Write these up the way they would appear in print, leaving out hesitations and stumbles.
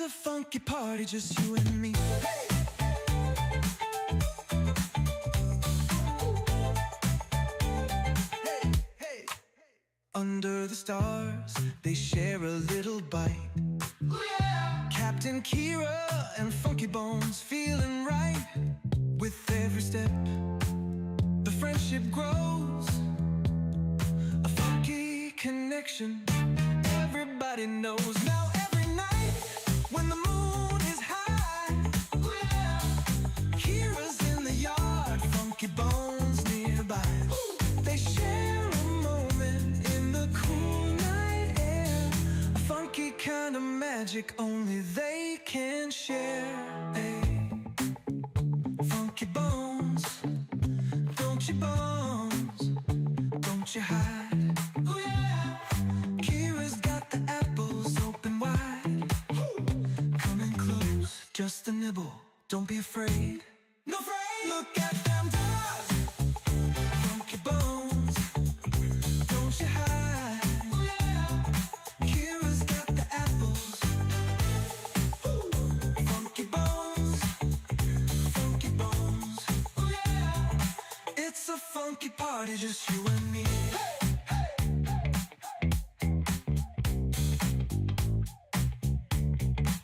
a funky party, just you and me. Under the stars, they share a little bite. Captain Kira and Funky Bones feeling right. With every step, the friendship grows. A funky connection, everybody knows. Now every night, when the moon is high, Kira's in the yard, Funky Bones nearby. They share a moment in the cool night air. A funky kind of magic only they can share. Hey. Funky Bones, don't you bones, don't you hide. Oh yeah. Kira's got the apples open wide. Coming close, just a nibble, don't be afraid. No afraid. Look at them dogs. Funky Bones, don't you hide. Oh yeah. Kira's got the apples. Funky Bones, Funky Bones. Oh yeah. It's a funky party, just you and me.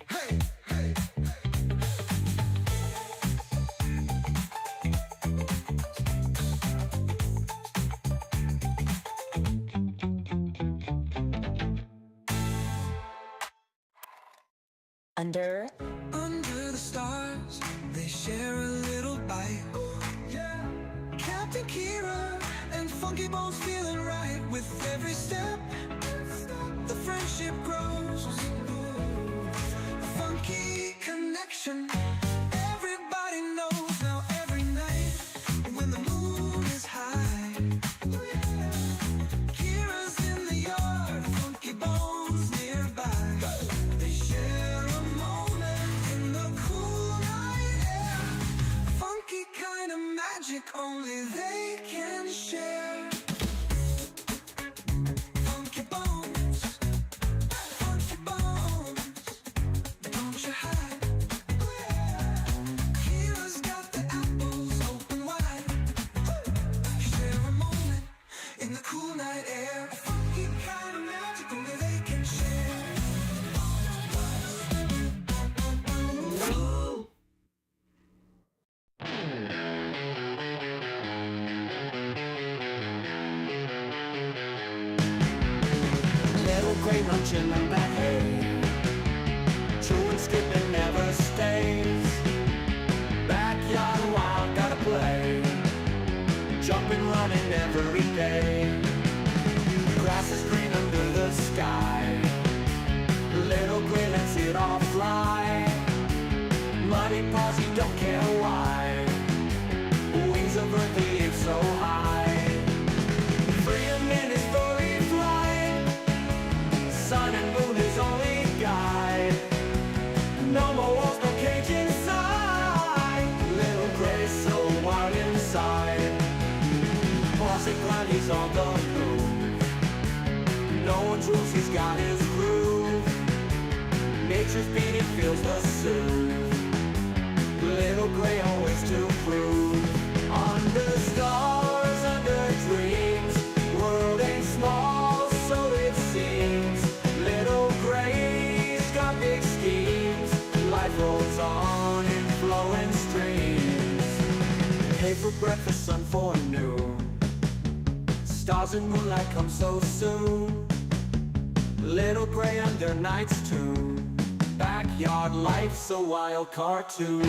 Hey, hey, Under the stars, they share a little bite. Yeah. Captain Kira and Funky Bones feeling right. With every step, the friendship grows. A funky connection, everybody knows. Now every night, when the moon is high, Kira's in the yard, Funky Bones nearby. They share a moment in the cool night air. Funky kind of magic only they can share. Funky Bones, Funky Bones, don't you hide. Kira's got the apples open wide. Share a moment in the cool night air. Funky kind of magic only they can share. Little gray luncheon in the hay, chewing, skipping, never stays. Backyard wild, gotta play, jumping, running every day. Grass is green under the sky, little gray lets it all fly. Muddy paws, you don't care why, wings of earth, they aim so high. Freedom in his furry flight, sun and moon is only guide. No more walls, no cage inside, little gray so wild inside. Posh and Gwynnie's on the move, no one's rules, he's got his groove. Nature's beating feels the soothe, little gray always to prove. Under stars, under dreams, world ain't small, so it seems. Little gray's got big schemes, life rolls on in flowing streams. Hay for breakfast, sun for noon, stars and moonlight come so soon. Little gray under night's tune, backyard life's a wild cartoon.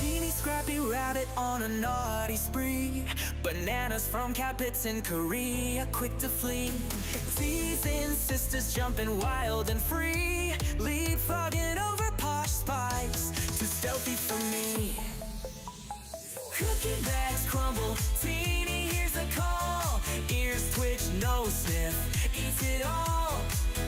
Teeny scrappy rabbit on a naughty spree. Bananas from Capits in Korea, quick to flee. Teasing sisters jumping wild and free. Leapfrogging over Posh spice, too stealthy for me. Cookie bags crumble, Teeny hears the call. Ears twitch, nose sniff, eats it all.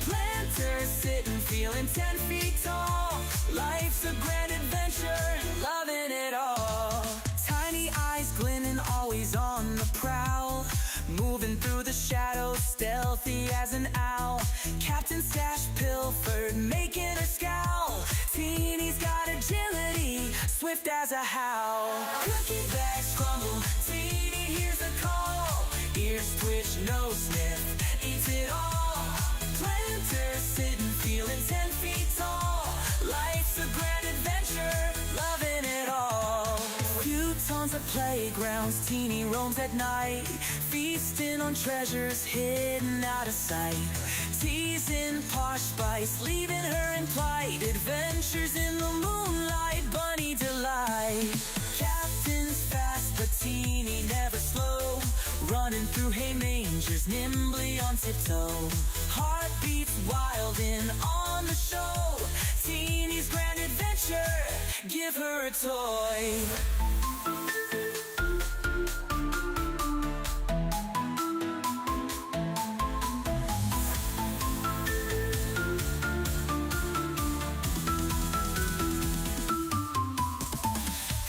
Planters sitting, feeling 10 feet tall. Life's a grand adventure, loving it all. Tiny eyes glinting, always on the prowl. Moving through the shadows, stealthy as an owl. Captain Stash pilfered, making her scowl. Teeny's got agility, swift as a howl. Cookie bags crumble, Teeny hears the call. Ears twitch, nose sniff, eats it all. Planters sitting, feeling 10 feet tall. Life's a grand adventure, loving it all. Few tons of playgrounds, Teeny roams at night. Feasting on treasures hidden out of sight. Teasing Posh spice, leaving her in plight. Adventures in the moonlight, bunny delight. Captain's fast, but Teeny never slow. Running through hay mangers, nimbly on tiptoe. Heartbeats wild and on the show. Teeny's grand adventure, give her a toy.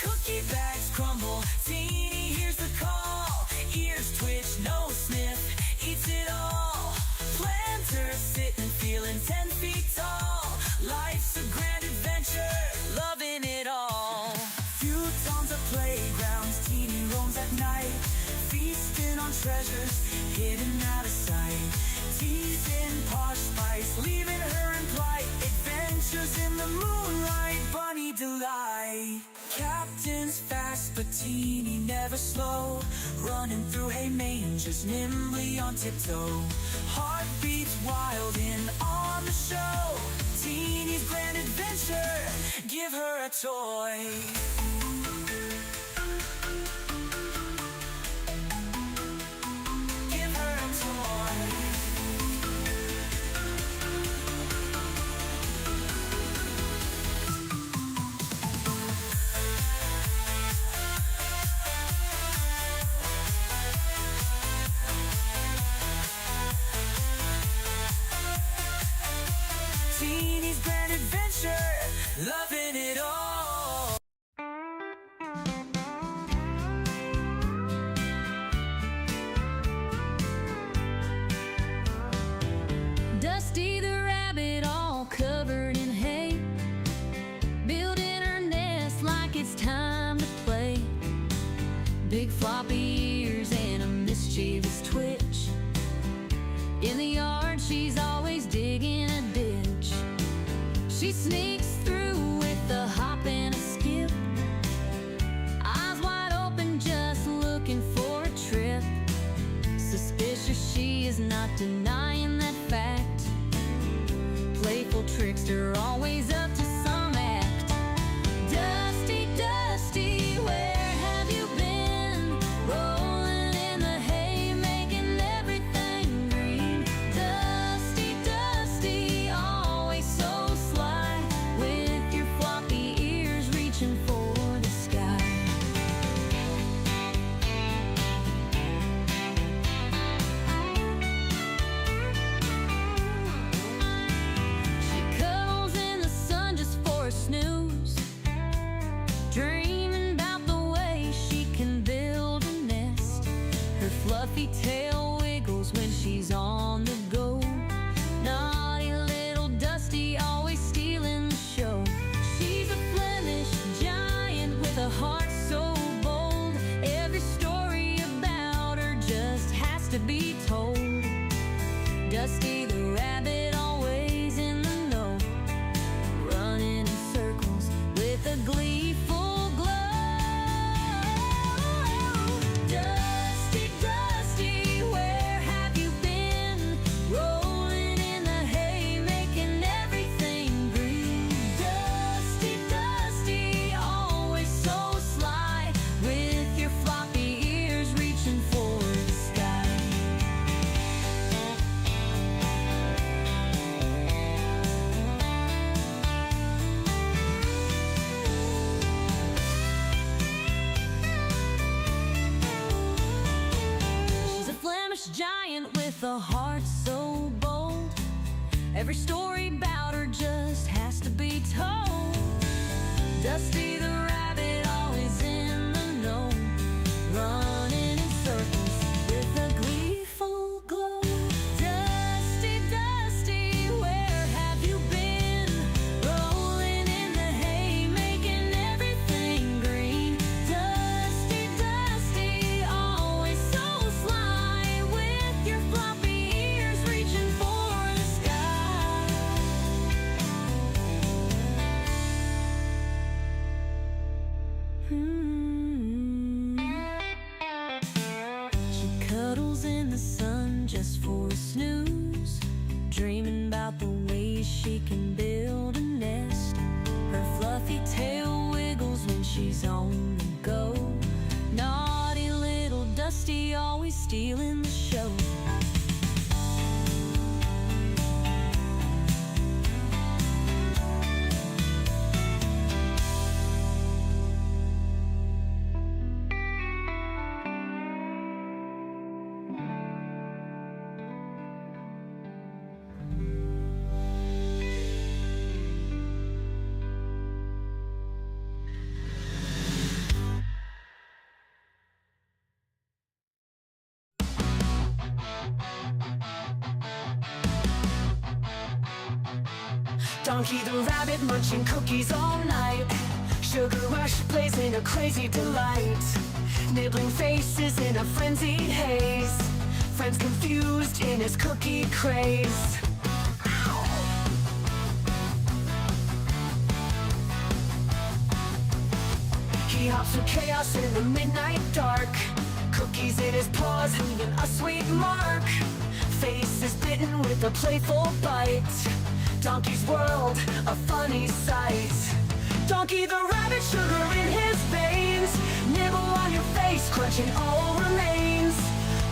Cookie bags crumble, Teeny hears the call. Ears twitch, nose sniff, eats it all. Planters sitting, feeling 10 feet tall. Life's a grand adventure, loving it all. Few tons of playgrounds, Teeny roams at night. Feasting on treasures hidden out of sight. Teasing Posh spice, leaving her in plight. Adventures in the moonlight, bunny delight. Captain's fast, but Teeny never slow. Running through hay mangers, nimbly on tiptoe. Heartbeats wild and on the show. Teeny's grand adventure, give her a toy. Give her a toy. Teeny's grand adventure, loving it all. Dusty the rabbit, all covered in hay, building her nest like it's time to play. Big floppy ears and a mischievous twitch. In the yard, she's always digging a ditch. She sneaks through with a hop and a skip, eyes wide open, just looking for a trip. Suspicious, she is not denying that fact. Playful trickster, always up to some act. Dusty, Dusty, where have you been? Rolling in the hay, making everything green. Dusty, Dusty, always so sly, with your floppy ears reaching for the sky. She cuddles in the sun just for a snooze, dreaming about the way she can build a nest. Her fluffy tail wiggles when she's on the go. Naughty little Dusty, always stealing the show. She's a Flemish giant with a heart so bold. Every story about her just has to be told. Dusty the rabbit, always in the know, running in circles with a gleeful glow. Dusty, Dusty, where have you been? Rolling in the hay, making everything green. Dusty, Dusty, always so stylish giant with a heart so bold. Every story about her just has to be told. Dusty the rabbit, always in the know, running in circles with a gleeful glow. Dusty, Dusty, where have you been? Rolling in the hay, making everything green. Dusty, Dusty, always so sly, with your floppy ears reaching for the sky. She cuddles in the sun just for a snooze, dreaming about the ways she can build a nest. Her fluffy tail wiggles when she's on the go. Naughty little Dusty, always stealing the show. Donkey the rabbit munching cookies all night. Sugar rush blazing a crazy delight. Nibbling faces in a frenzied haze. Friends confused in his cookie craze. He hops through chaos in the midnight dark. Cookies in his paws, leaving a sweet mark. Face is bitten with a playful bite. Donkey's world, a funny sight. Donkey the rabbit, sugar in his veins. Nibble on your face, crunching all remains.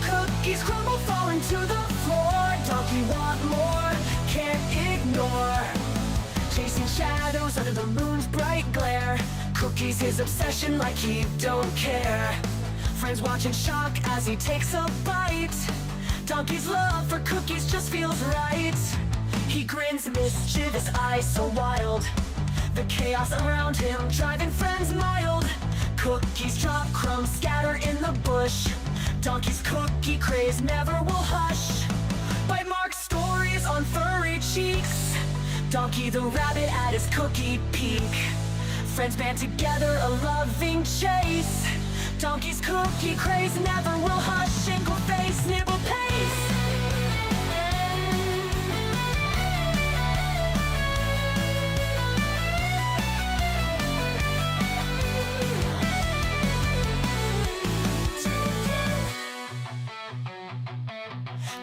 Cookies crumble, falling to the floor. Donkey want more, can't ignore. Chasing shadows under the moon's bright glare. Cookies his obsession, like he don't care. Friends watch in shock as he takes a bite. Donkey's love for cookies just feels right. He grins, mischievous eyes so wild. The chaos around him driving friends mild. Cookies drop, crumbs scatter in the bush. Donkey's cookie craze never will hush. Bite marks, stories on furry cheeks. Donkey the rabbit at his cookie peak. Friends band together, a loving chase. Donkey's cookie craze never will hush. Ankle face, nibble pace.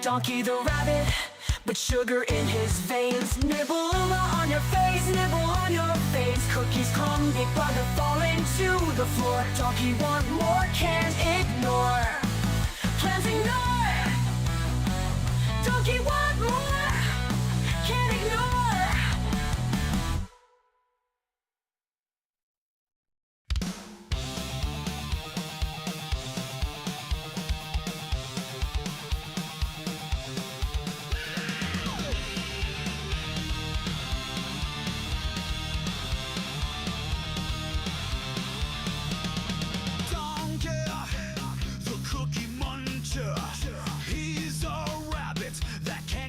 Donkey the rabbit, but sugar in his veins. Nibble on your face, nibble on your face. Cookies crumb, big bugger falling to the floor. Donkey want more, can't ignore. Plans ignore. Donkey want more, can't ignore. The cookie muncher, he's a rabbit that can't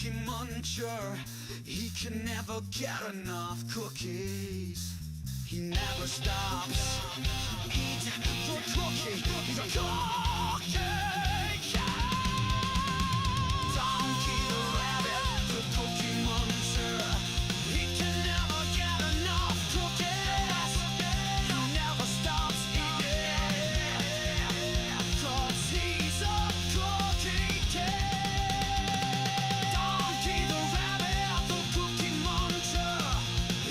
cookie muncher. He can never get enough cookies. He never stops eating the cookie. He's a cookie cat. Donkey the rabbit, the cookie muncher. He can never get enough cookies. He never stops eating, 'cause he's a cookie cat. Donkey the rabbit, the cookie muncher.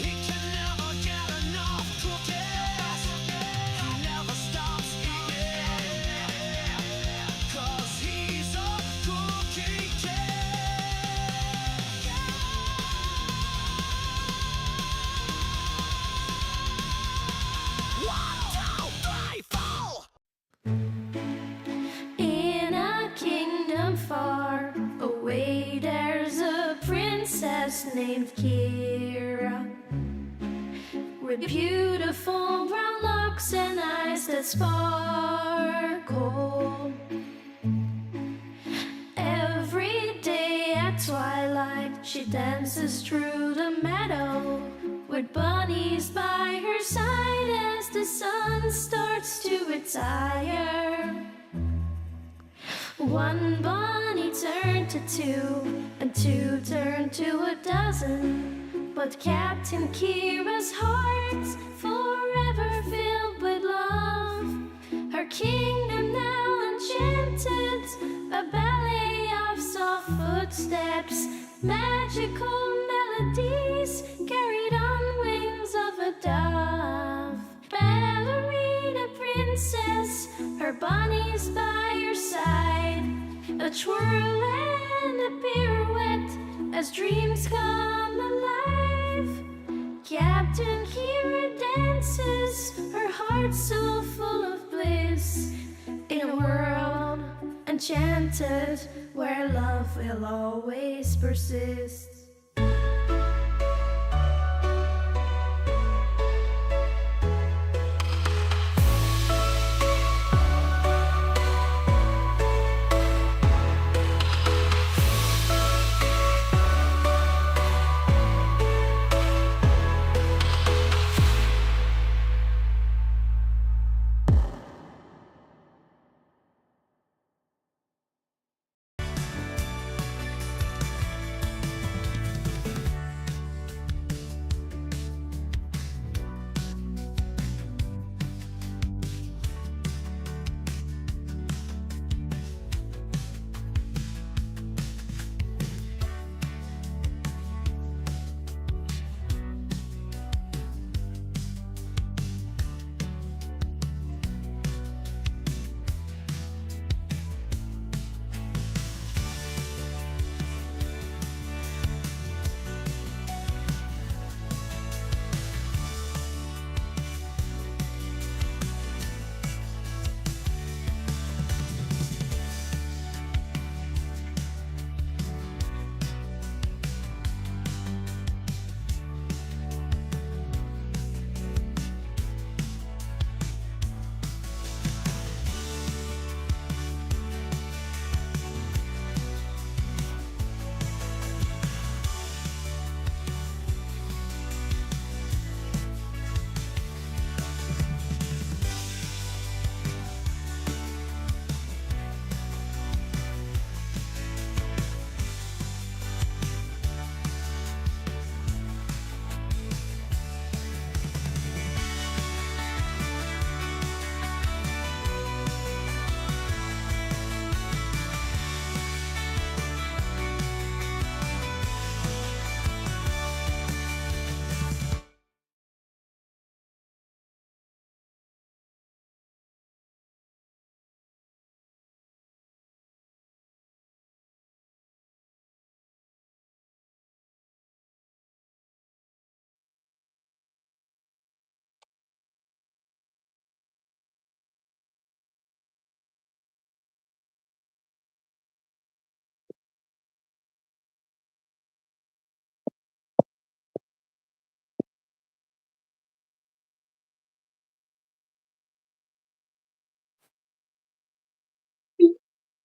He can never get enough cookies. He never stops eating, 'cause he's a cookie cat. One, two, three, four. In a kingdom far away, there's a princess named Kira, with beautiful brown locks and eyes that sparkle. Every day at twilight, she dances through the meadow with bunnies by her side as the sun starts to retire. One bunny turned to two, and two turned to a dozen. But Captain Kira's heart's forever filled with love. Her kingdom now enchanted, a ballet of soft footsteps, magical melodies carried on wings of a dove. Ballerina princess, her bunnies by your side, a twirl and a pirouette as dreams come alive. Captain Kira dances, her heart so full of bliss, in a world enchanted where love will always persist.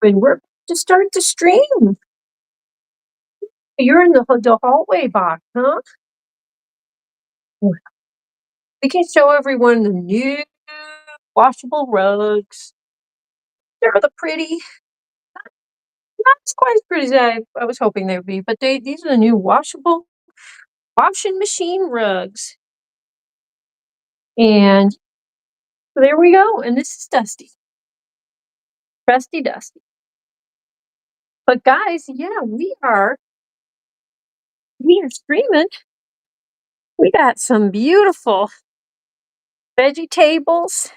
When we're to start the stream. You're in the hallway box, huh? We can show everyone the new washable rugs. They're the pretty, not as quite as pretty as I was hoping they would be, but these are the new washable washing machine rugs. And there we go. And this is Dusty. Rusty Dusty. But guys, yeah, we are streaming. We got some beautiful veggie tables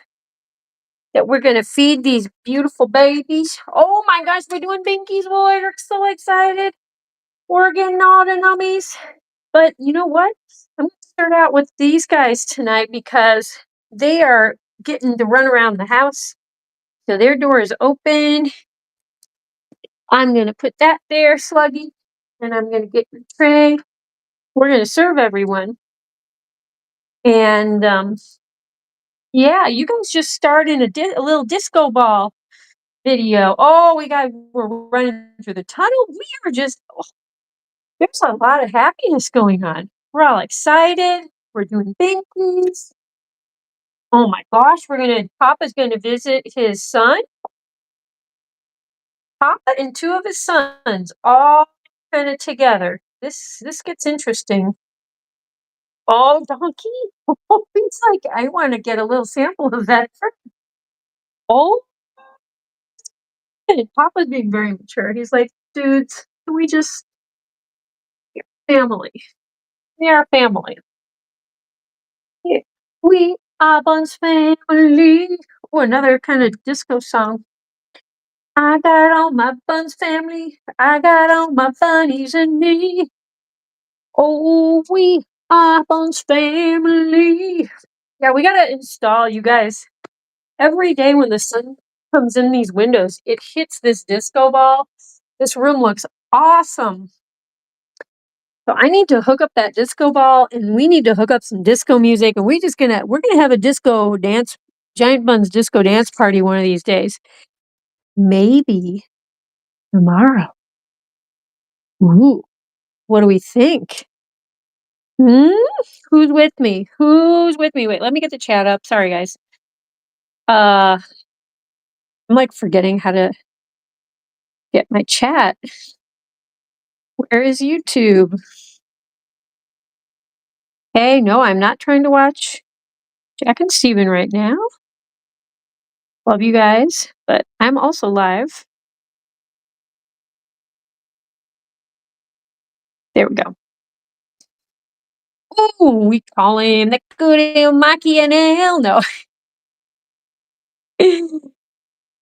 that we're gonna feed these beautiful babies. Oh my gosh, we're doing binkies, boy. We're so excited. We're getting all the nummies. But you know what? I'm gonna start out with these guys tonight because they are getting to run around the house. So their door is open. I'm gonna put that there, Sluggy, and I'm gonna get your tray. We're gonna serve everyone. And yeah, you guys just started a little disco ball video. Oh, we're running through the tunnel. We are just there's a lot of happiness going on. We're all excited. We're doing binkies. Oh my gosh, Papa's gonna visit his son. Papa and two of his sons all kind of together. This gets interesting. Oh, donkey. Oh, he's like, I want to get a little sample of that first. Oh, and Papa's being very mature. He's like, dudes, can we just family? We are family. Yeah. We are Bunz family. Oh, another kind of disco song. I got all my Bunz family. I got all my bunnies and me. Oh, we are Bunz family. Yeah, we gotta install, you guys. Every day when the sun comes in these windows, it hits this disco ball. This room looks awesome. So I need to hook up that disco ball, and we need to hook up some disco music, and we're gonna have a disco dance, Giant Bunz disco dance party one of these days. Maybe tomorrow. Ooh, what do we think? Hmm? Who's with me? Who's with me? Wait, let me get the chat up. Sorry, guys. I'm like forgetting how to get my chat. Where is YouTube? Hey, no, I'm not trying to watch Jack and Steven right now. Love you guys, but I'm also live. There we go. Oh, we call him the good old Mikey and L. No.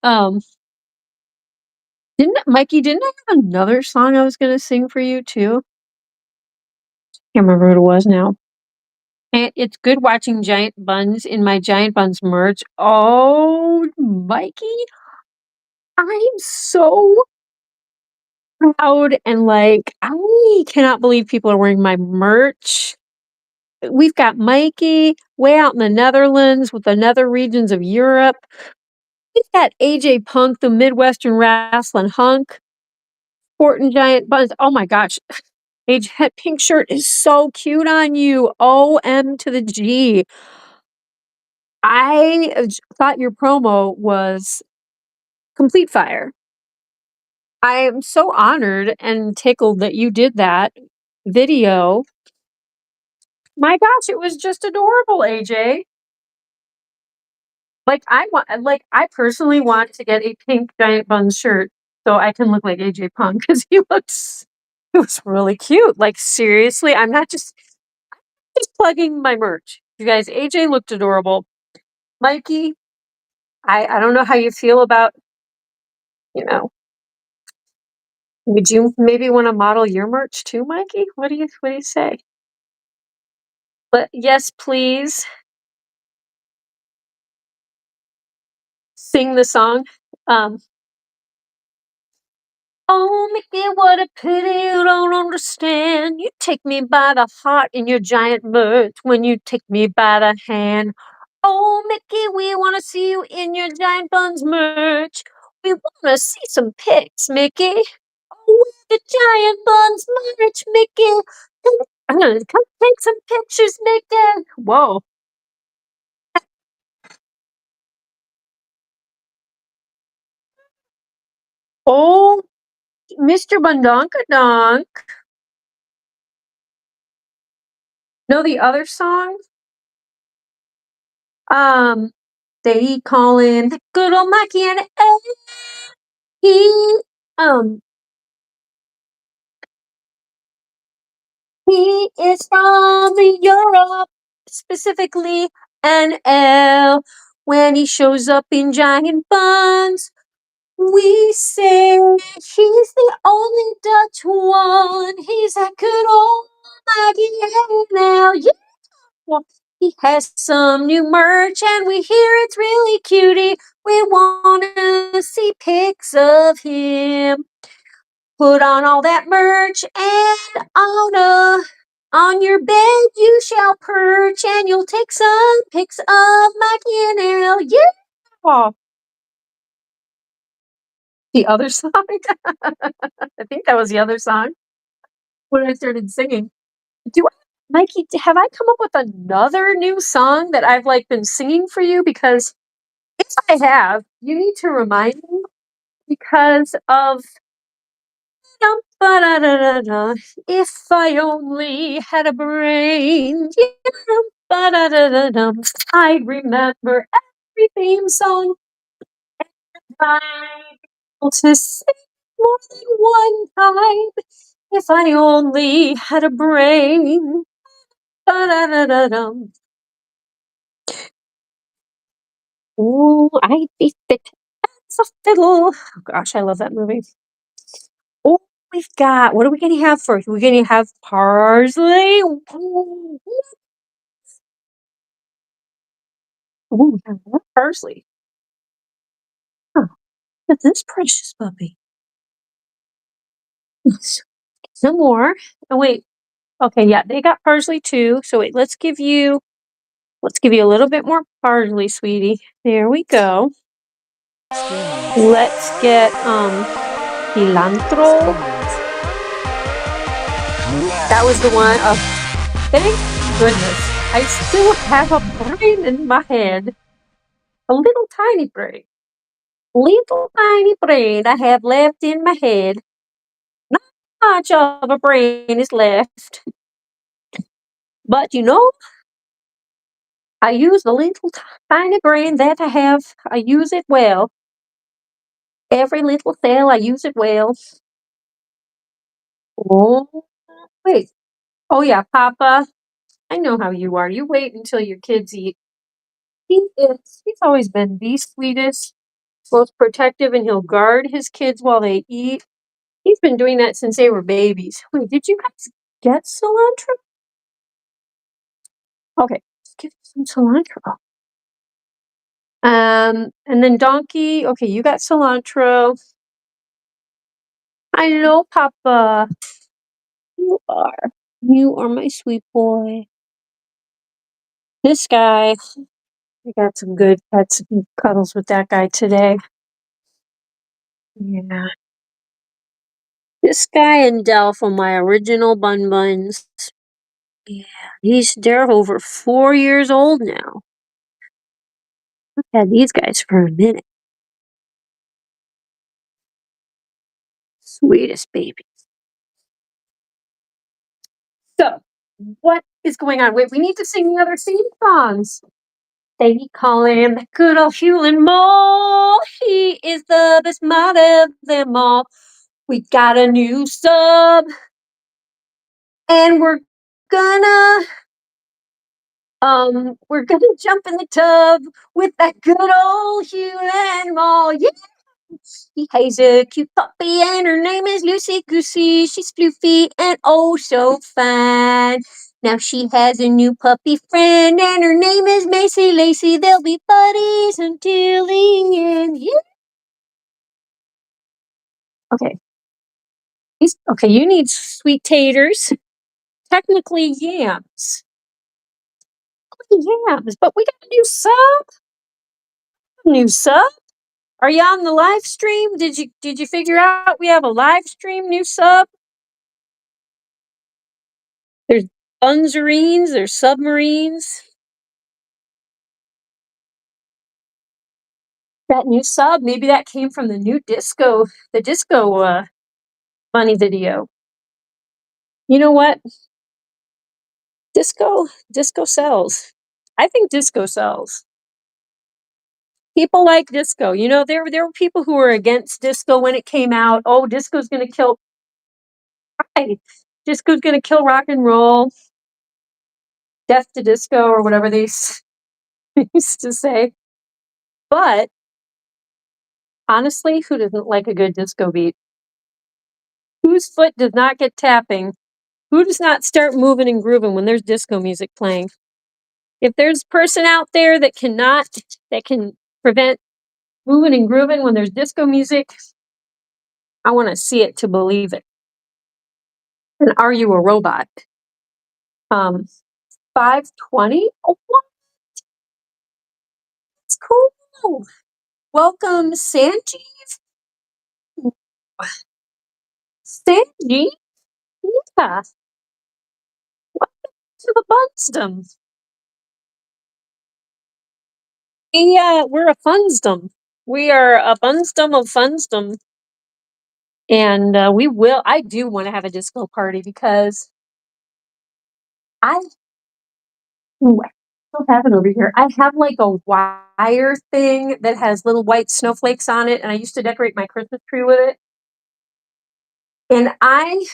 um, didn't I have another song I was gonna sing for you too? Can't remember what it was now. And it's good watching Giant Bunz in my Giant Bunz merch. Oh, Mikey, I'm so proud and like I cannot believe people are wearing my merch. We've got Mikey way out in the Netherlands with the nether regions of Europe. We've got AJ Punk, the Midwestern wrestling hunk, sporting Giant Bunz. Oh my gosh, AJ, that pink shirt is so cute on you. OM to the G. I thought your promo was complete fire. I am so honored and tickled that you did that video. My gosh, it was just adorable, AJ. I personally want to get a pink Giant Bunz shirt so I can look like AJ Punk because it was really cute. Like seriously, I'm not just plugging my merch. You guys, AJ looked adorable. Mikey, I don't know how you feel about, you know, would you maybe want to model your merch too, Mikey? What do you say? But yes, please sing the song. Oh, Mickey, what a pity you don't understand. You take me by the heart in your giant merch when you take me by the hand. Oh, Mickey, we want to see you in your Giant Bunz merch. We want to see some pics, Mickey. The giant Bunz march, Mickey. Come take some pictures, Mickey. Whoa. Oh, Mr. Bundonkadonk. Know the other song? Um, they call him the good old Mikey and he um he is from Europe, specifically NL. When he shows up in giant buns, we say he's the only Dutch one. He's that good old Mikey NL. Yeah. Well, he has some new merch, and we hear it's really cutie. We wanna see pics of him. Put on all that merch, and on your bed you shall perch, and you'll take some pics of Mikey and Elle. Yeah, the other song. I think that was the other song when I started singing. Do I, Mikey? Have I come up with another new song that I've like been singing for you? Because if I have, you need to remind me because of dum, ba-da-da-da-da. If I only had a brain, yeah, dum, ba-da-da-da-dum, I'd remember every theme song I'd be able to sing more than one time. If I only had a brain, ba-da-da-da-dum. Ooh, I'd be fit as a fiddle. Oh gosh, I love that movie. Oh, we've got what are we gonna have first? We're gonna have parsley. Ooh, ooh, we have more parsley. Huh, look at this precious puppy. Some more. Oh wait. Okay, yeah, they got parsley too. So wait, let's give you a little bit more parsley, sweetie. There we go. Let's get cilantro. That was the one. Oh, thank goodness. I still have a brain in my head. A little tiny brain. Little tiny brain I have left in my head. Not much of a brain is left. But I use the little tiny brain that I have. I use it well. Every little cell, I use it well. Oh, wait. Oh, yeah, Papa. I know how you are. You wait until your kids eat. He's always been the sweetest, most protective, and he'll guard his kids while they eat. He's been doing that since they were babies. Wait, did you guys get cilantro? Okay, let's give you some cilantro. And then Donkey. Okay, you got cilantro. I know, Papa. You are. You are my sweet boy. This guy, I got some good pets and cuddles with that guy today. Yeah. This guy and Delphine, my original Bunz. Yeah, they're over 4 years old now. I've had these guys for a minute. Sweetest babies. So, what is going on? Wait, we need to sing the other theme songs. They call him the good old Hewlin' Mole. He is the best mod of them all. We got a new sub, and we're gonna jump in the tub with that good old Hewlin' Mole. Yeah. He has a cute puppy and her name is Lucy Goosey. She's floofy and oh so fine. Now she has a new puppy friend and her name is Macy Lacey. They'll be buddies until the end. Yeah. Okay. Okay, you need sweet taters. Technically yams. Yams, but we got a new sub. New sub? Are you on the live stream? Did you figure out we have a live stream new sub? There's Bunzerines, there's submarines. That new sub, maybe that came from the new disco funny video. You know what? Disco sells. I think disco sells. People like disco. You know, there were people who were against disco when it came out. Oh, disco's gonna kill. Right. Disco's gonna kill rock and roll. Death to disco, or whatever they used to say. But honestly, who doesn't like a good disco beat? Whose foot does not get tapping? Who does not start moving and grooving when there's disco music playing? If there's a person out there that can prevent moving and grooving when there's disco music, I want to see it to believe it. And are you a robot? 520? Oh, what? It's cool. Welcome, Sanjeev. Sanjeev? Yeah. Welcome to the Bunzdom. We're a funsdom. We are a Bunzdom of funsdom. And I do want to have a disco party because I still have it over here. I have like a wire thing that has little white snowflakes on it, and I used to decorate my Christmas tree with it. And I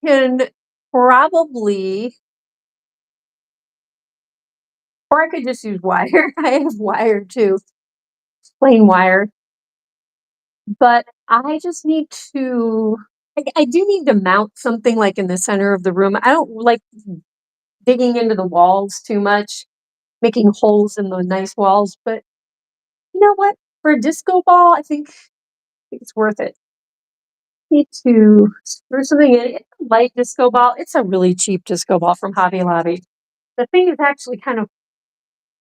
can probably, or I could just use wire. I have wire too, plain wire. But I just need to, I do need to mount something like in the center of the room. I don't like digging into the walls too much, making holes in the nice walls. But you know what? For a disco ball, I think it's worth it. Need to screw something in. It's a light disco ball. It's a really cheap disco ball from Hobby Lobby. The thing is actually kind of,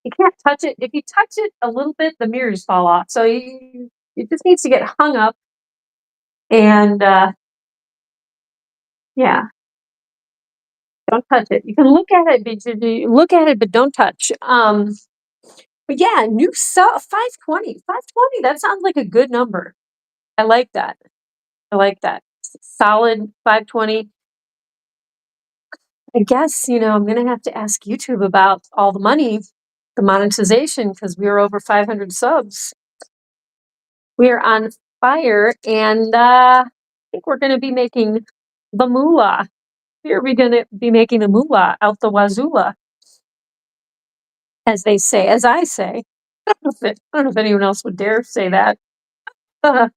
you can't touch it. If you touch it a little bit, the mirrors fall off. So it just needs to get hung up. And yeah, don't touch it. You can look at it, but don't touch. But yeah, new sub 520. 520. That sounds like a good number. I like that. Solid 520. I guess, I'm going to have to ask YouTube about all the money, the monetization, because we are over 500 subs. We are on fire, and I think we're going to be making the moolah. We're going to be making the moolah out the wazoola, as they say, as I say. I don't know if anyone else would dare say that. What?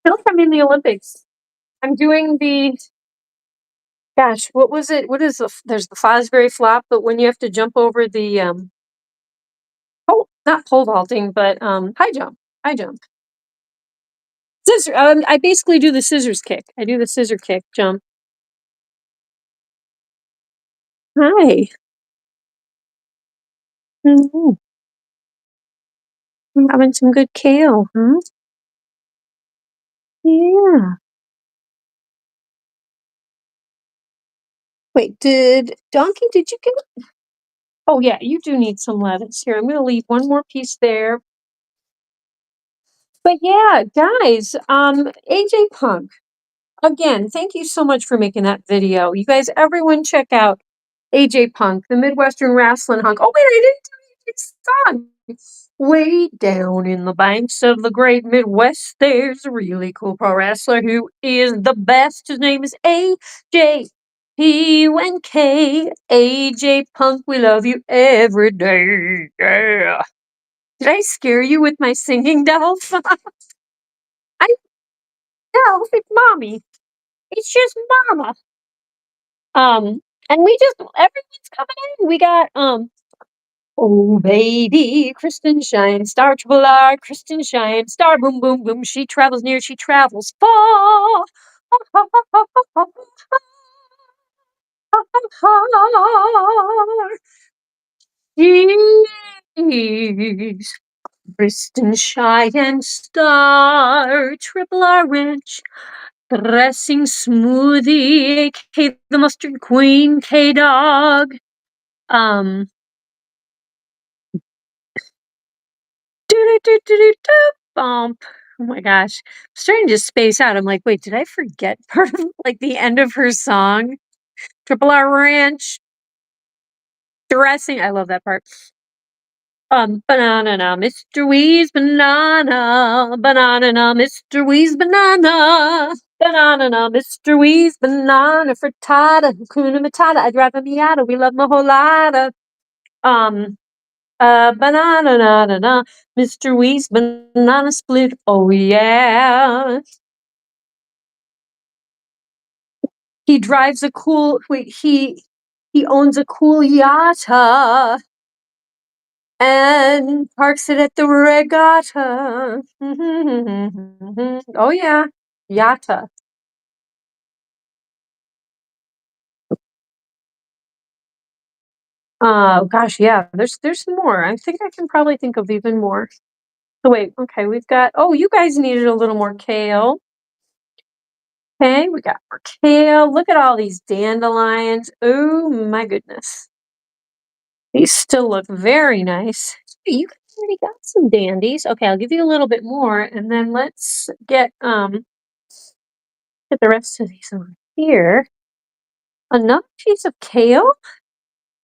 I feel like I'm in the Olympics. I'm doing gosh, what was it? What is there's the Fosbury flop, but when you have to jump over the, not pole vaulting, but, high jump. I basically do the scissors kick. I do the scissor kick jump. Hi. Mhm. I'm having some good kale, huh? Yeah. Wait, Donkey, did you get it? Oh, yeah, you do need some lettuce. Here, I'm gonna leave one more piece there. But yeah, guys, AJ Punk, again, thank you so much for making that video. You guys, everyone check out AJ Punk, the Midwestern wrestling hunk. Oh, wait, I didn't do his song. Way down in the banks of the great Midwest, there's a really cool pro wrestler who is the best. His name is AJ P-U-N-K. AJ Punk, we love you every day. Yeah. Did I scare you with my singing, Delph? Delph, it's mommy. It's just mama. And everyone's coming in. We got, oh baby, Kristen Shine, Star Triple R, Kristen Shine, Star Boom Boom Boom. She travels near, she travels far. donkeys. Kristen, Shy, and Star, Triple R Ranch, Dressing Smoothie, aka the Mustard Queen, K-Dog. Do bump. Oh my gosh. I'm starting to space out. I'm like, wait, did I forget part of like the end of her song? Triple R Ranch, dressing. I love that part. Banana, Mr. Wee's banana, banana, Mr. Wee's banana, banana, Mr. Wee's banana frittata, Hakuna Matata, I'd rather Miata, we love Maholada. Um, banana, Mr. Wee's banana split, oh yeah. He drives a cool, wait, he owns a cool yata and parks it at the regatta. Oh yeah, yata. Gosh, yeah. There's more. I think I can probably think of even more. So wait, okay, we've got. Oh, you guys needed a little more kale. Okay, we got more kale. Look at all these dandelions. Oh my goodness, these still look very nice. You guys already got some dandies. Okay, I'll give you a little bit more, and then let's get the rest of these over here. Another piece of kale?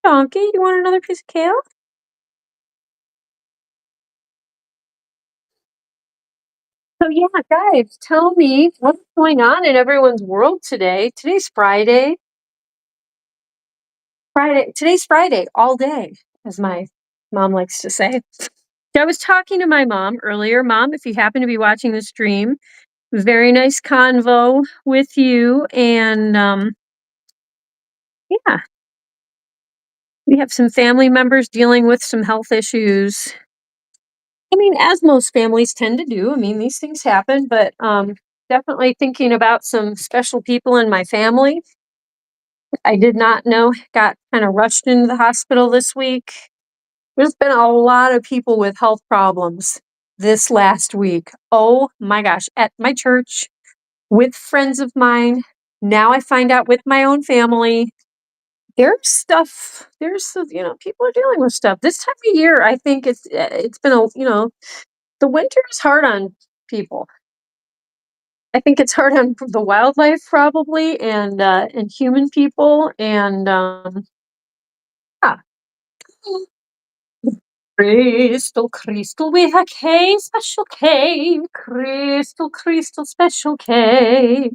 Donkey, you want another piece of kale? So yeah, guys, tell me what's going on in everyone's world today. Today's Friday. Today's Friday all day, as my mom likes to say. I was talking to my mom earlier. Mom, if you happen to be watching the stream, very nice convo with you. And yeah, we have some family members dealing with some health issues. I mean, as most families tend to do. I mean, these things happen, but definitely thinking about some special people in my family. I did not know got kind of rushed into the hospital this week. There's been a lot of people with health problems this last week. Oh my gosh, at my church, with friends of mine. Now I find out with my own family. There's stuff. People are dealing with stuff this time of year. I think it's been the winter is hard on people. I think it's hard on the wildlife probably and human people and yeah. Crystal with a K, special K. Crystal, special K.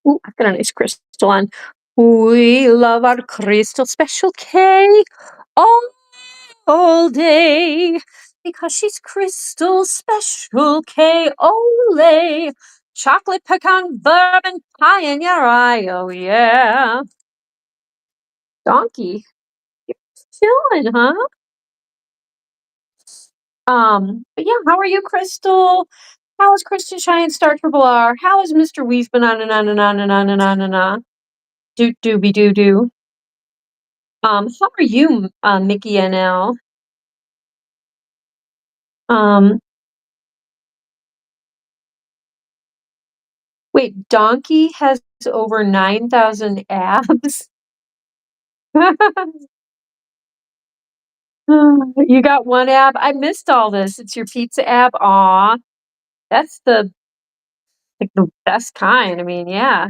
Ooh, I've got a nice crystal on. We love our crystal special K all day. Because she's crystal special K. Ole. Chocolate pecan bourbon pie in your eye. Oh yeah. Donkey. You're chilling, huh? But yeah, how are you, Crystal? How is Christian Cheyenne Star Triple R? How is Mr. Wee's banana na na na na na na na na na? Doot dooby doo doo. How are you, Mickey NL? Um, wait, Donkey has over 9,000 abs. You got one ab. I missed all this. It's your pizza ab. Aw, that's the best kind. I mean, yeah.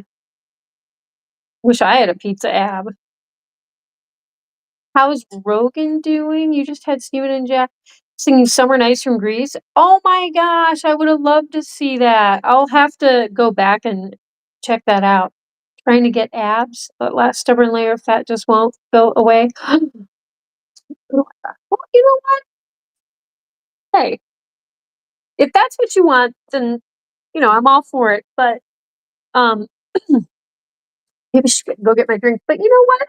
Wish I had a pizza ab. How is Rogan doing? You just had Steven and Jack singing Summer Nights from Greece. Oh my gosh, I would have loved to see that. I'll have to go back and check that out. Trying to get abs. That last stubborn layer of fat just won't go away. Well, you know what? Hey, if that's what you want, then I'm all for it. But um maybe I should go get my drink. But you know what?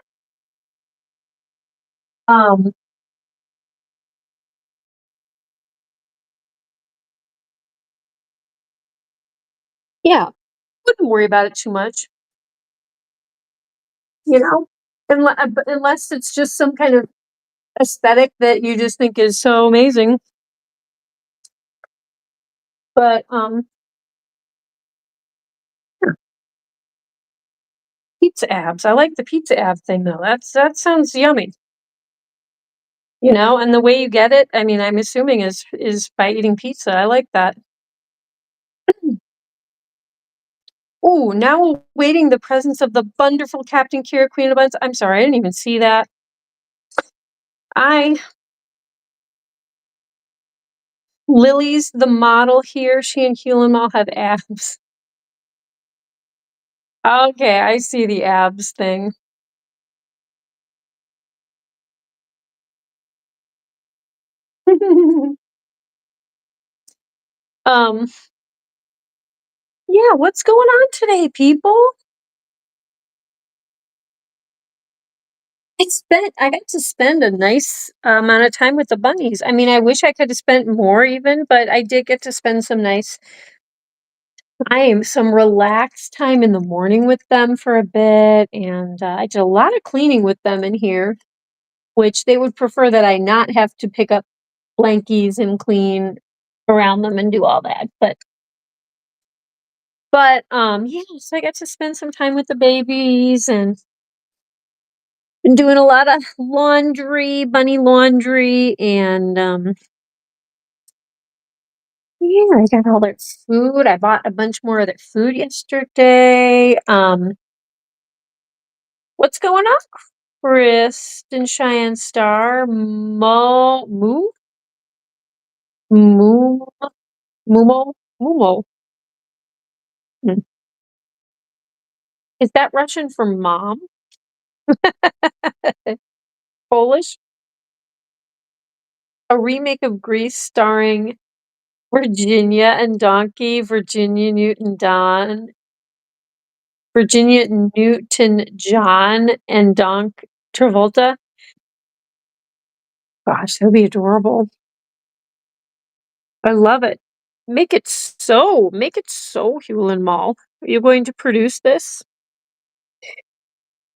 Um yeah, wouldn't worry about it too much, you know? Unless it's just some kind of aesthetic that you just think is so amazing. But pizza abs. I like the pizza ab thing though. That sounds yummy. You know, and the way you get it, I mean, I'm assuming is by eating pizza. I like that. Oh, now awaiting the presence of the wonderful Captain Kira, Queen of Bunz. I'm sorry, I didn't even see that. Lily's the model here. She and Hewlin all have abs. Okay, I see the abs thing. um, yeah, what's going on today, people? I got to spend a nice amount of time with the bunnies. I mean, I wish I could have spent more even, but I did get to spend some nice time, some relaxed time in the morning with them for a bit, and I did a lot of cleaning with them in here, which they would prefer that I not have to pick up blankies and clean around them and do all that. But yeah, so I got to spend some time with the babies and been doing a lot of laundry, bunny laundry, and yeah, I got all their food. I bought a bunch more of their food yesterday. What's going on, Chris and Cheyenne Star? Moo, Mumo. Hmm. Is that Russian for mom? Polish? A remake of Grease starring Virginia and Donkey, Virginia Newton John, and Donk Travolta. Gosh, that would be adorable. I love it. Make it so, Hewlin Mall. Are you going to produce this?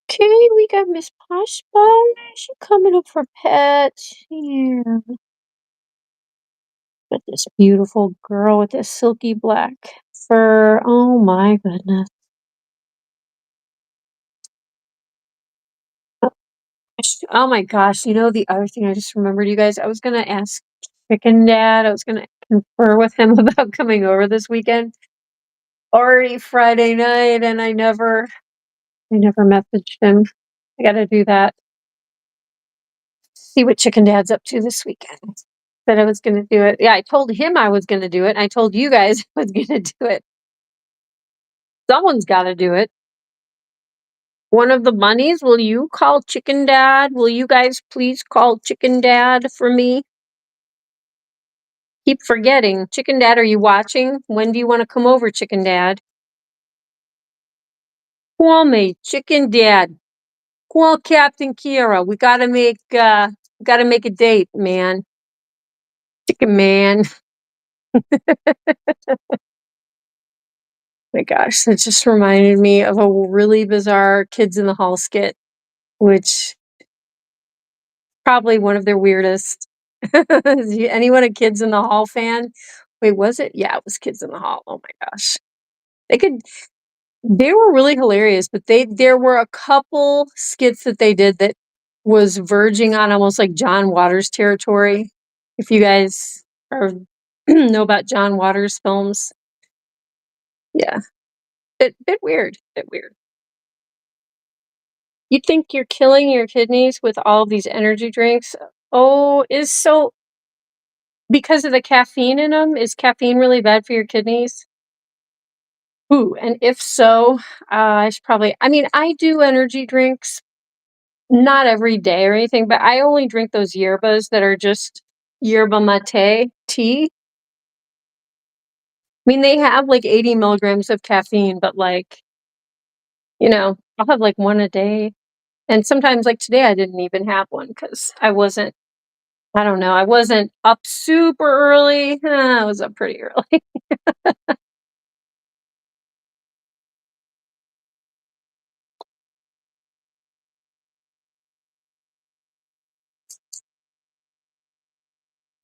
Okay, we got Miss Posh Bun. She coming up for pet. Yeah. But this beautiful girl with this silky black fur. Oh my goodness. Oh my gosh. You know, the other thing I just remembered, you guys, I was going to ask Chicken Dad. I was going to confer with him about coming over this weekend. Already Friday night, and I never messaged him. I got to do that. See what Chicken Dad's up to this weekend. Said I was going to do it. Yeah, I told him I was going to do it. And I told you guys I was going to do it. Someone's got to do it. One of the bunnies, will you call Chicken Dad? Will you guys please call Chicken Dad for me? Keep forgetting. Chicken Dad, are you watching? When do you want to come over, Chicken Dad? Call me, Chicken Dad. Call Captain Kira. We gotta make a date, man. Chicken man. My gosh, that just reminded me of a really bizarre Kids in the Hall skit, which probably one of their weirdest. Anyone a Kids in the Hall fan? Wait, was it? Yeah, it was Kids in the Hall. Oh my gosh. They were really hilarious, but there were a couple skits that they did that was verging on almost like John Waters territory. If you guys are know about John Waters films. Yeah. Bit weird. Bit weird. You think you're killing your kidneys with all of these energy drinks? Oh, is so because of the caffeine in them? Is caffeine really bad for your kidneys? Ooh, and if so, I should probably. I mean, I do energy drinks, not every day or anything, but I only drink those yerbas that are just yerba mate tea. I mean, they have like 80 milligrams of caffeine, but like, I'll have like one a day. And sometimes, like today, I didn't even have one because I don't know, I wasn't up super early. I was up pretty early.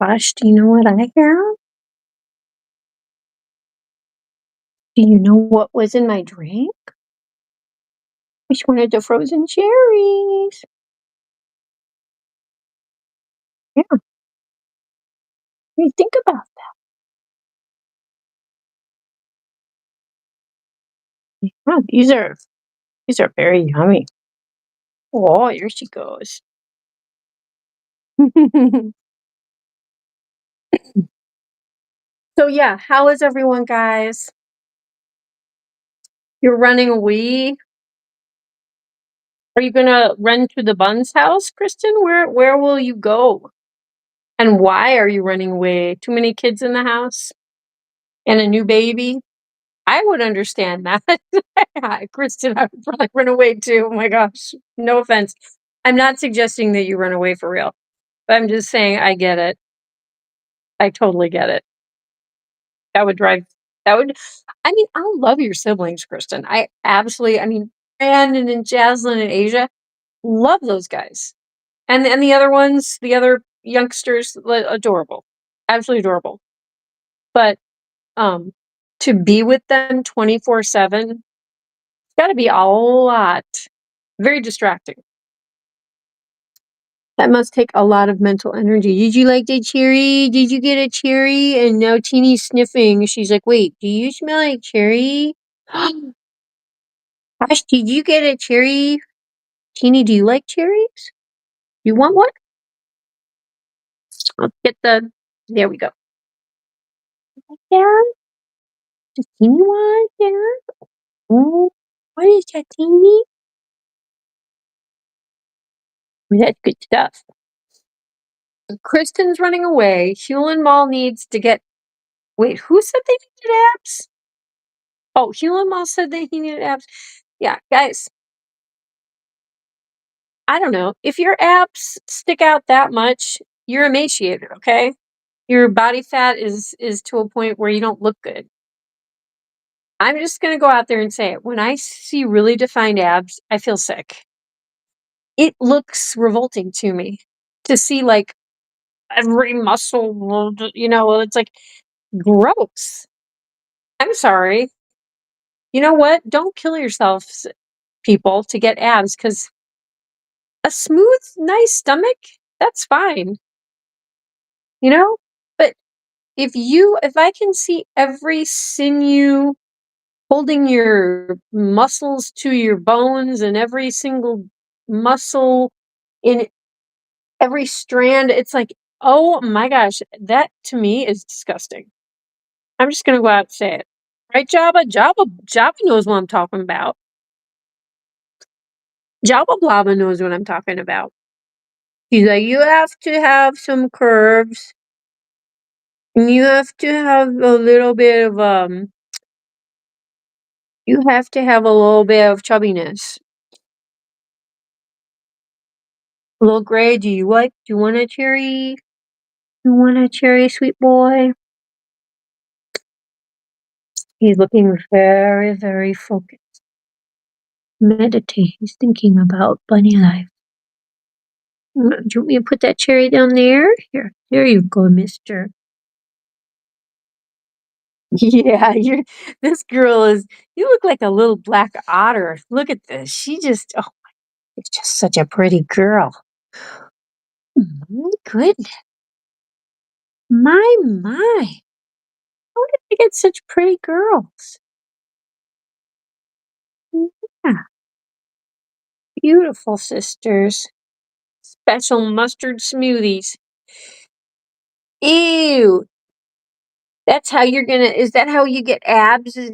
Posh, do you know what I have? Do you know what was in my drink? Which one of the frozen cherries? Yeah, what do you think about that? Yeah, these are very yummy. Oh, here she goes. So yeah, how is everyone, guys? You're running away. Are you gonna run to the Bunz house, Kristen? Where will you go? And why are you running away? Too many kids in the house and a new baby? I would understand that. Kristen, I would probably run away too. Oh my gosh. No offense. I'm not suggesting that you run away for real. But I'm just saying I get it. I totally get it. That would drive that would I mean, I love your siblings, Kristen. I mean, Brandon and Jaslyn and Asia, love those guys. And the other ones, the other youngsters, adorable. Absolutely adorable. But um to be with them 24/7, it's gotta be a lot. Very distracting. That must take a lot of mental energy. Did you like the cherry? Did you get a cherry? And now Teeny's sniffing. She's like, wait, do you smell like cherry? Gosh, did you get a cherry? Teeny, do you like cherries? You want one? Let's get there we go. Yeah? Does Teeny want that? Oh, what is that, Teeny? Oh, that's good stuff. Kristen's running away. Hewlin Mall needs to get. Wait, who said they needed abs? Oh, Hewlin Mall said that he needed abs. Yeah, guys, I don't know. If your abs stick out that much, you're emaciated, okay? Your body fat is to a point where you don't look good. I'm just gonna go out there and say it. When I see really defined abs, I feel sick. It looks revolting to me to see like every muscle, it's like gross. I'm sorry. You know what? Don't kill yourselves, people, to get abs because a smooth, nice stomach, that's fine, you know? But if I can see every sinew holding your muscles to your bones and every single muscle in every strand, it's like, oh my gosh, that to me is disgusting. I'm just gonna go out and say it. Right, Jabba? Jabba knows what I'm talking about. Jabba Blabba knows what I'm talking about. He's like, you have to have some curves. And you have to have a little bit of you have to have a little bit of chubbiness. Little Gray, do you want a cherry? You want a cherry, sweet boy? He's looking very, very focused. Meditate. He's thinking about bunny life. Do you want me to put that cherry down there? Here, there you go, mister. Yeah, this girl you look like a little black otter. Look at this. It's just such a pretty girl. My goodness. My. How did they get such pretty girls? Yeah, beautiful sisters. Special mustard smoothies. Ew. Is that how you get abs? Is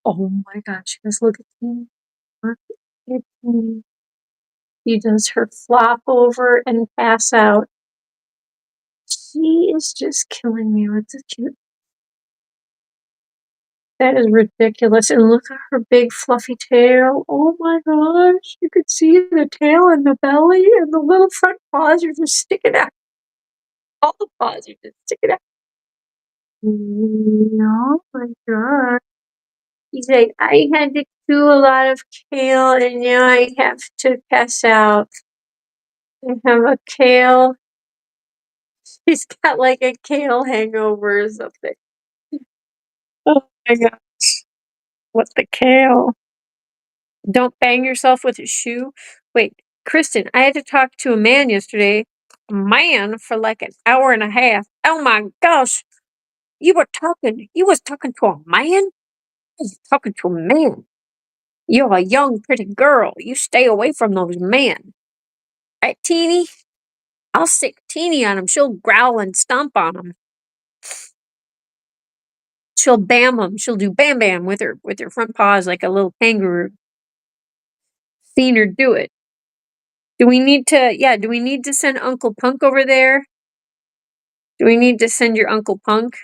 oh my gosh, just look at me. Look at me. She does her flop over and pass out. She is just killing me with the cute. That is ridiculous. And look at her big fluffy tail. Oh my gosh. You could see the tail and the belly and the little front paws are just sticking out. All the paws are just sticking out. Oh my god. He's like, I had to chew a lot of kale and now I have to pass out. I have a kale He's got like a kale hangover or something. Oh my gosh. What the kale? Don't bang yourself with a shoe. Wait, Kristen, I had to talk to a man yesterday. A man for like an hour and a half. Oh my gosh. You was talking to a man? I was talking to a man. You're a young, pretty girl. You stay away from those men. Right, Teeny? I'll sick Teeny on him. She'll growl and stomp on him. She'll bam him. She'll do bam bam with her front paws like a little kangaroo. Seen her do it. Do we need to send Uncle Punk over there? Do we need to send your Uncle Punk?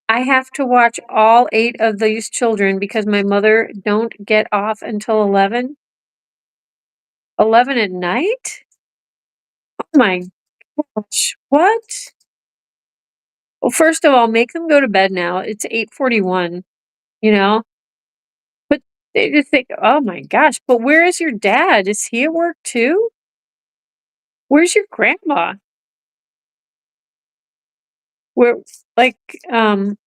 I have to watch all 8 of these children because my mother don't get off until 11. 11 at night? Oh my gosh. What? Well, first of all, make them go to bed now. It's 8:41, you know? But they just think, "Oh my gosh, but where is your dad? Is he at work too? Where's your grandma?" Where like, um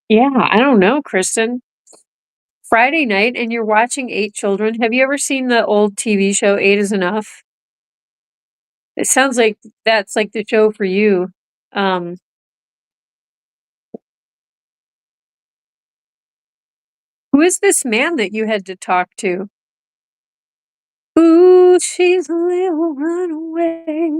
yeah, I don't know, Kristen. Friday night and you're watching 8 children. Have you ever seen the old TV show 8 is Enough? It sounds like that's like the show for you. Um, who is this man that you had to talk to? Ooh, she's a little runaway.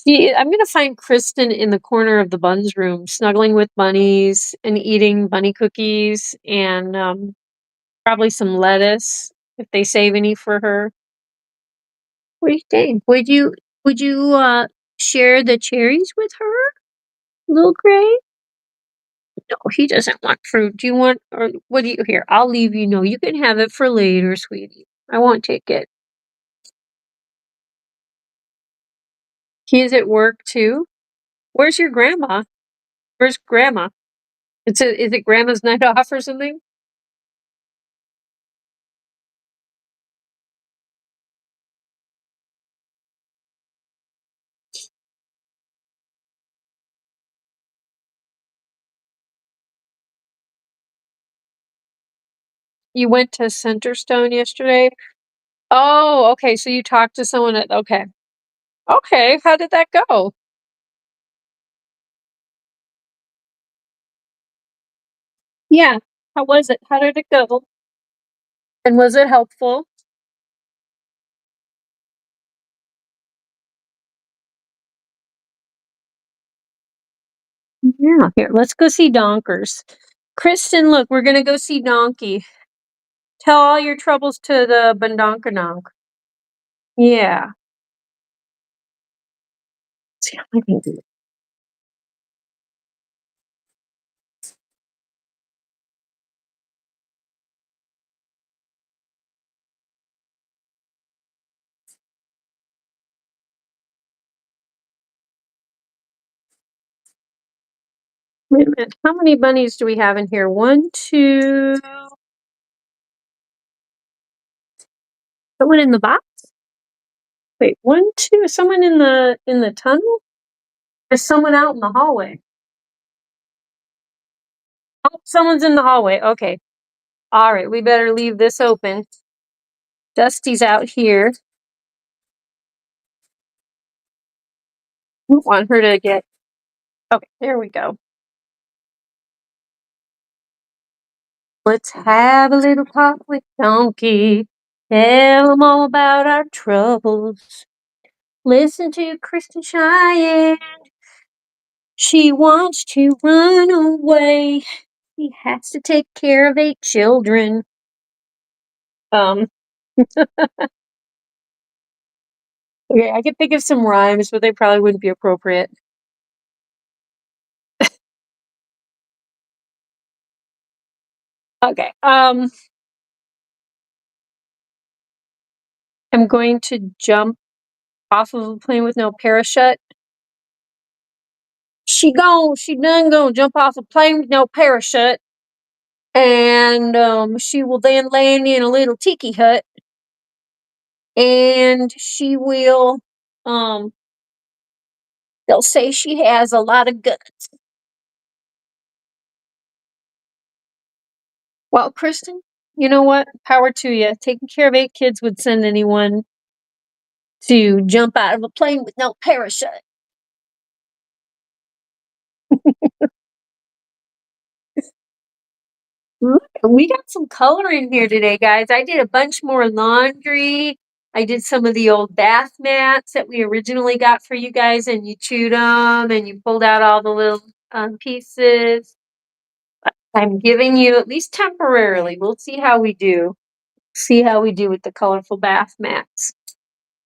I'm gonna find Kristen in the corner of the Bunz room, snuggling with bunnies and eating bunny cookies and probably some lettuce if they save any for her. What do you think? Would you share the cherries with her, little Gray? No, he doesn't want fruit. Do you want or what do you here? I'll leave you. No, you can have it for later, sweetie. I won't take it. He is at work too. Where's your grandma? Where's grandma? Is it grandma's night off or something? You went to Centerstone yesterday? Oh, okay. So you talked to someone at okay. Okay, how did that go? Yeah. How was it? How did it go? And was it helpful? Yeah. Here, let's go see Donkers. Kristen, look, we're gonna go see Donkey. Tell all your troubles to the Bandonkanonk. Yeah. See how I can do it. Wait a minute. How many bunnies do we have in here? 1, 2. Someone in the box? Wait, 1, 2. Someone in the tunnel? There's someone out in the hallway. Oh, someone's in the hallway. Okay. All right, we better leave this open. Dusty's out here. We don't want her to get. Okay, there we go. Let's have a little talk with Donkey. Tell him all about our troubles. Listen to Kristen Cheyenne. She wants to run away. He has to take care of 8 children. Um, okay, I could think of some rhymes, but they probably wouldn't be appropriate. Okay, I'm going to jump off of a plane with no parachute. She done gonna jump off a plane with no parachute. And she will then land in a little tiki hut. and she will, um, they'll say she has a lot of guts. Well, Kristen, you know what? Power to you. Taking care of 8 kids would send anyone to jump out of a plane with no parachute. Look, we got some color in here today, guys. I did a bunch more laundry. I did some of the old bath mats that we originally got for you guys, and you chewed them and you pulled out all the little pieces. I'm giving you, at least temporarily, we'll see how we do. See how we do with the colorful bath mats.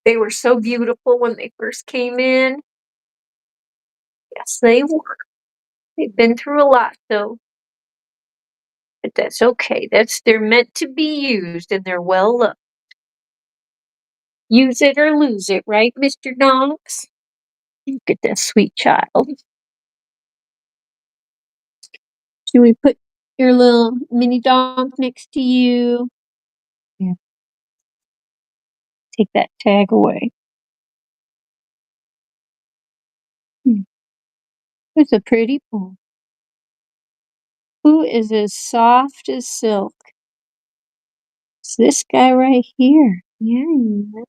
They were so beautiful when they first came in. Yes, they were. They've been through a lot, though. But that's okay. They're meant to be used, and they're well loved. Use it or lose it, right, Mr. Donks? Look at that sweet child. Should we put your little mini donk next to you? Yeah. Take that tag away. Who's a pretty boy? Who is as soft as silk? It's this guy right here. Yeah.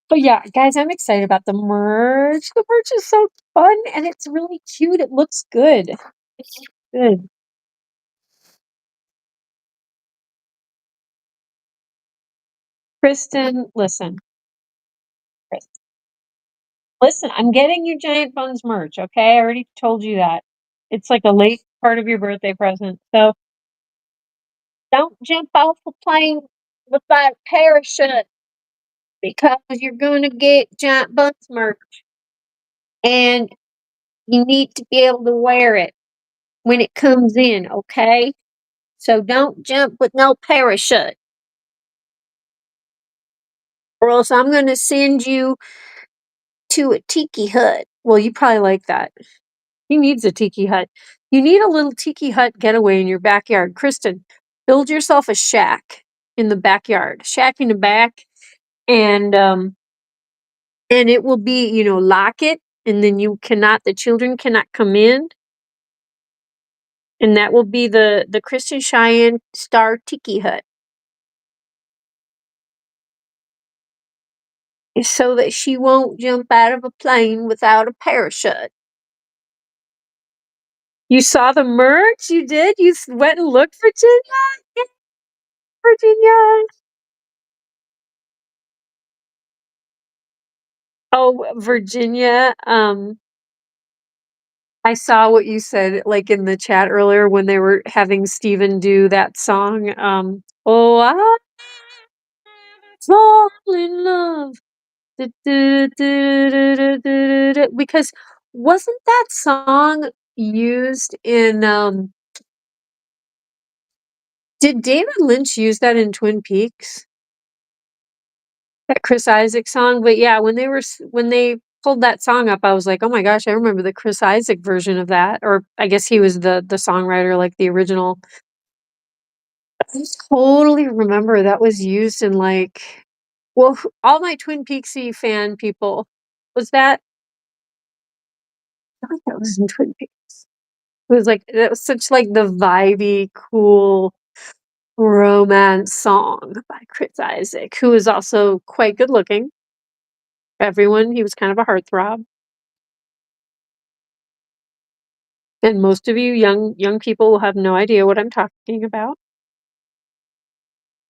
But yeah, guys, I'm excited about the merch. The merch is so fun and it's really cute. It looks good. It looks good. Kristen, listen. Kristen, listen, I'm getting you Giant Buns merch, okay? I already told you that. It's like a late part of your birthday present. So don't jump off the plane without a parachute because you're gonna get Giant Buns merch. And you need to be able to wear it when it comes in, okay? So don't jump with no parachute. Or else I'm going to send you to a tiki hut. Well, you probably like that. He needs a tiki hut. You need a little tiki hut getaway in your backyard. Kristen, build yourself a shack in the backyard. Shack in the back. And it will be, lock it, and then the children cannot come in. And that will be the Christian Cheyenne Star Tiki Hut. So that she won't jump out of a plane without a parachute. You saw the merch? You did? You went and looked, Virginia? Yeah, Virginia. Oh, Virginia, I saw what you said, like, in the chat earlier when they were having Steven do that song, "Oh, I fall in love." Du- du- du- du- du- du- du- du. Because wasn't that song used in, did David Lynch use that in Twin Peaks? That Chris Isaak song? But yeah, when they pulled that song up, I was like, "Oh my gosh, I remember the Chris Isaak version of that." Or I guess he was the songwriter, like the original. I totally remember that was used in all my Twin Peaksy fan people. Was that? I think that was in Twin Peaks. It was like that was such like the vibey, cool romance song by Chris Isaak, who is also quite good looking. He was kind of a heartthrob. And most of you young people will have no idea what I'm talking about.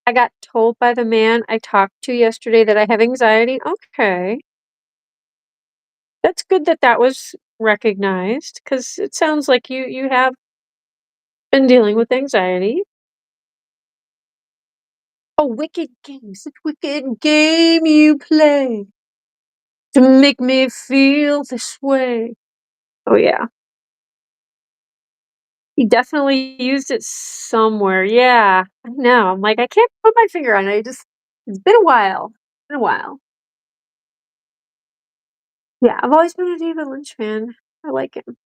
I got told by the man I talked to yesterday that I have anxiety. Okay. That's good that that was recognized, because it sounds like you have been dealing with anxiety. A wicked game, such wicked game you play to make me feel this way. Oh yeah. He definitely used it somewhere. Yeah, I know. I'm like, I can't put my finger on it. It's been a while. Been a while. Yeah, I've always been a David Lynch fan. I like him.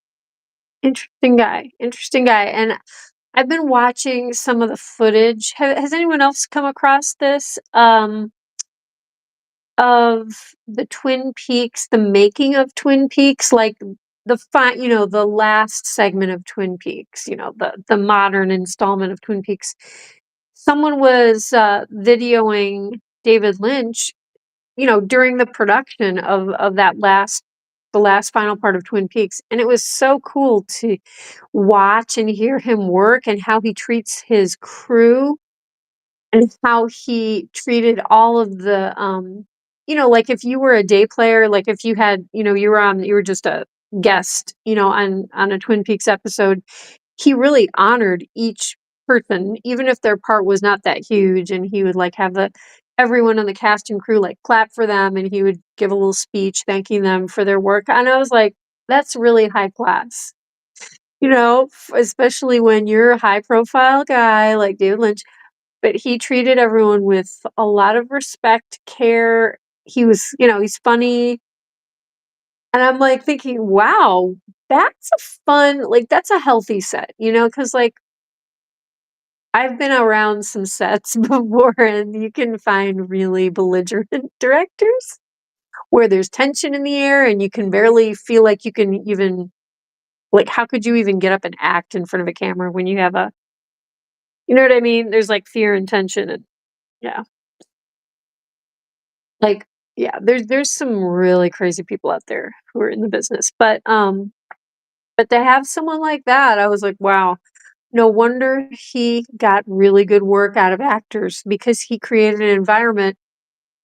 Interesting guy, and I've been watching some of the footage. Has anyone else come across this, of the Twin Peaks, the making of Twin Peaks, like, the last segment of Twin Peaks, the modern installment of Twin Peaks. Someone was, videoing David Lynch, during the production of the last final part of Twin Peaks, and it was so cool to watch and hear him work and how he treats his crew and how he treated all of the, like if you were a day player, like if you had, you were just a guest, on a Twin Peaks episode, he really honored each person, even if their part was not that huge, and he would like have everyone on the cast and crew like clap for them, and he would give a little speech thanking them for their work. And I was like, that's really high class, especially when you're a high profile guy like David Lynch. But he treated everyone with a lot of respect, care. He was, he's funny. And I'm like thinking, wow, that's a fun, like, that's a healthy set, because like I've been around some sets before and you can find really belligerent directors where there's tension in the air and you can barely feel like you can even, like, how could you even get up and act in front of a camera when you have you know what I mean? There's like fear and tension and yeah. Like, yeah, there's some really crazy people out there who are in the business, but to have someone like that, I was like, wow, no wonder he got really good work out of actors because he created an environment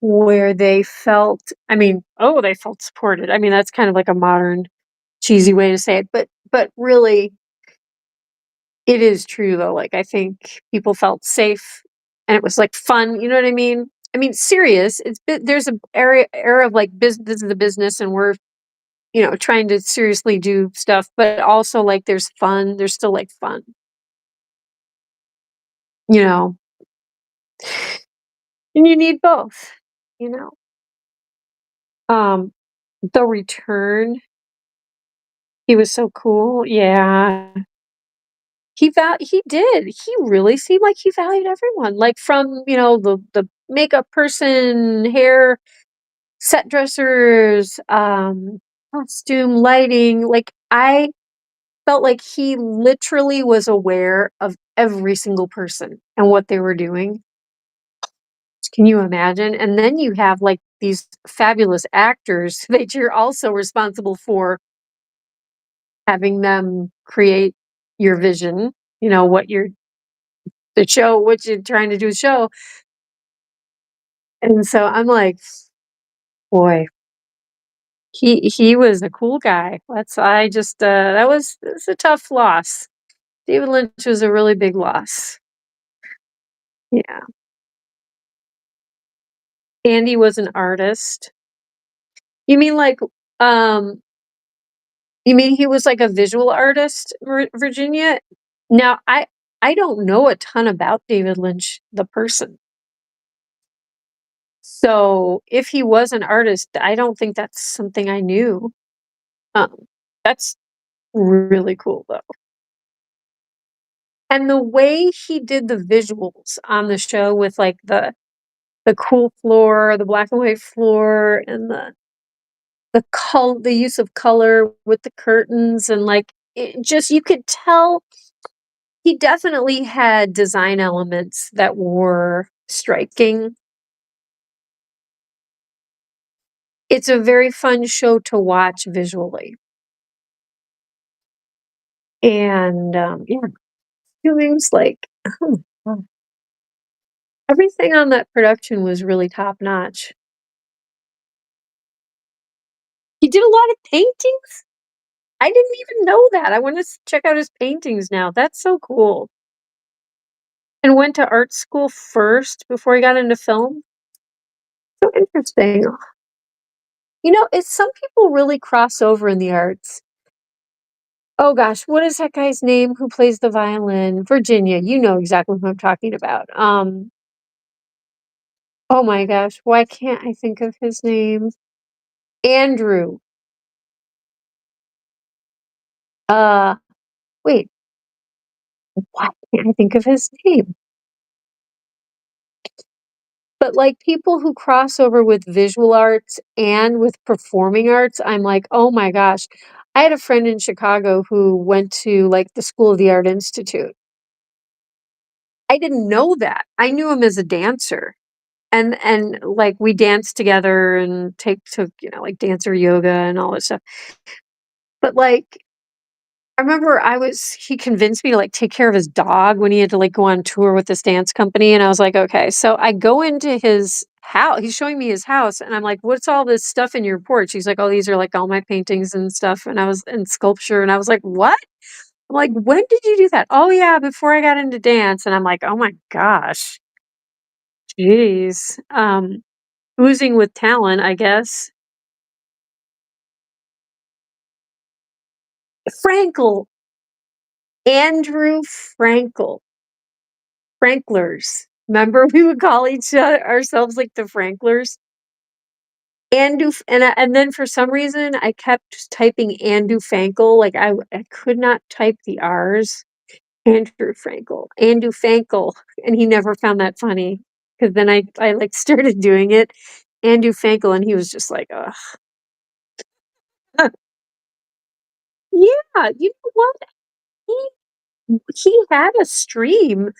where they felt, I mean, oh, they felt supported. I mean, that's kind of like a modern cheesy way to say it, but really it is true though. Like I think people felt safe and it was like fun, you know what I mean? I mean, serious. There's a era of like business. This is the business, and we're trying to seriously do stuff, but also like there's fun. There's still like fun, you know, and you need both. You know, um, the return. He was so cool. Yeah, he did. He really seemed like he valued everyone. Like from the makeup person, hair, set dressers, costume, lighting. Like I felt like he literally was aware of every single person and what they were doing. Can you imagine? And then you have like these fabulous actors that you're also responsible for having them create your vision, what you're the show, what you're trying to do show. And so I'm like, boy, he was a cool guy. I just that's a tough loss. David Lynch was a really big loss. Yeah. Andy was an artist. You mean like, um, you mean he was like a visual artist, Virginia? Now, I don't know a ton about David Lynch, the person. So if he was an artist, I don't think that's something I knew. That's really cool though. And the way he did the visuals on the show with like the cool floor, the black and white floor, and the use of color with the curtains, and like it just, you could tell he definitely had design elements that were striking. It's a very fun show to watch visually. And yeah, feelings like, oh my God. Everything on that production was really top notch. He did a lot of paintings. I didn't even know that. I want to check out his paintings now. That's so cool. And went to art school first before he got into film. So interesting. It's some people really cross over in the arts. Oh gosh, what is that guy's name who plays the violin? Virginia, you know exactly who I'm talking about. Oh my gosh, why can't I think of his name? Andrew. Uh, wait, why can't I think of his name? But, like, people who cross over with visual arts and with performing arts, I'm like, "Oh my gosh." I had a friend in Chicago who went to, like, the School of the Art Institute. I didn't know that. I knew him as a dancer, and, like, we danced together and took, like, dancer yoga and all this stuff. But, like, I remember he convinced me to, like, take care of his dog when he had to, like, go on tour with this dance company, and I was like, "Okay." So I go into his house. He's showing me his house, and I'm like, "What's all this stuff in your porch?" He's like, "Oh, these are, like, all my paintings and stuff," and sculpture, and I was like, "What?" I'm like, "When did you do that?" "Oh, yeah, before I got into dance," and I'm like, "Oh my gosh, jeez." Oozing with talent, I guess. Frankel, Andrew Frankel. Franklers. Remember, we would call ourselves, like, the Franklers? And then for some reason, I kept just typing Andu Fankel, like, I could not type the R's. Andrew Frankel, Andu Fankel, and he never found that funny. Because then I, like, started doing it, Andu Fankel, and he was just like, "Ugh." Yeah, you know what? He had a stream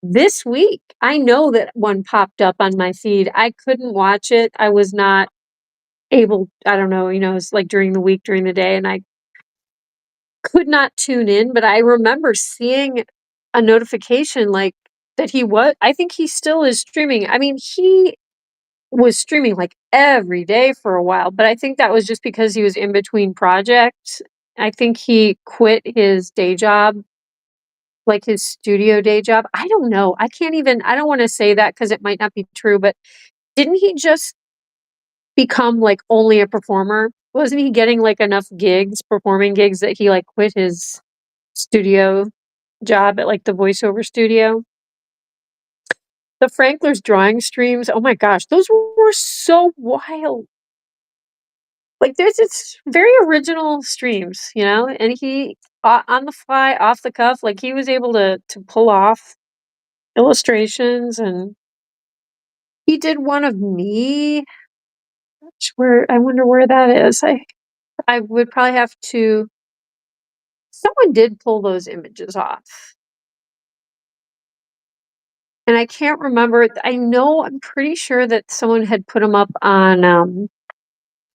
this week. I know that one popped up on my feed. I couldn't watch it. I was not able, I don't know, it's like during the week, during the day, and I could not tune in, but I remember seeing a notification like that I think he still is streaming. I mean, he was streaming like every day for a while, but I think that was just because he was in between projects. I think he quit his day job, like his studio day job. I don't know. I don't want to say that because it might not be true, but didn't he just become, like, only a performer? Wasn't he getting, like, enough gigs, performing gigs, that he, like, quit his studio job at, like, the voiceover studio? The Franklers drawing streams, oh my gosh, those were so wild. Like, there's it's very original streams, and he, on the fly, off the cuff, like, he was able to pull off illustrations, and he did one of me, which where I wonder where that is. I would probably have to someone did pull those images off, and I can't remember. I know I'm pretty sure that someone had put them up on,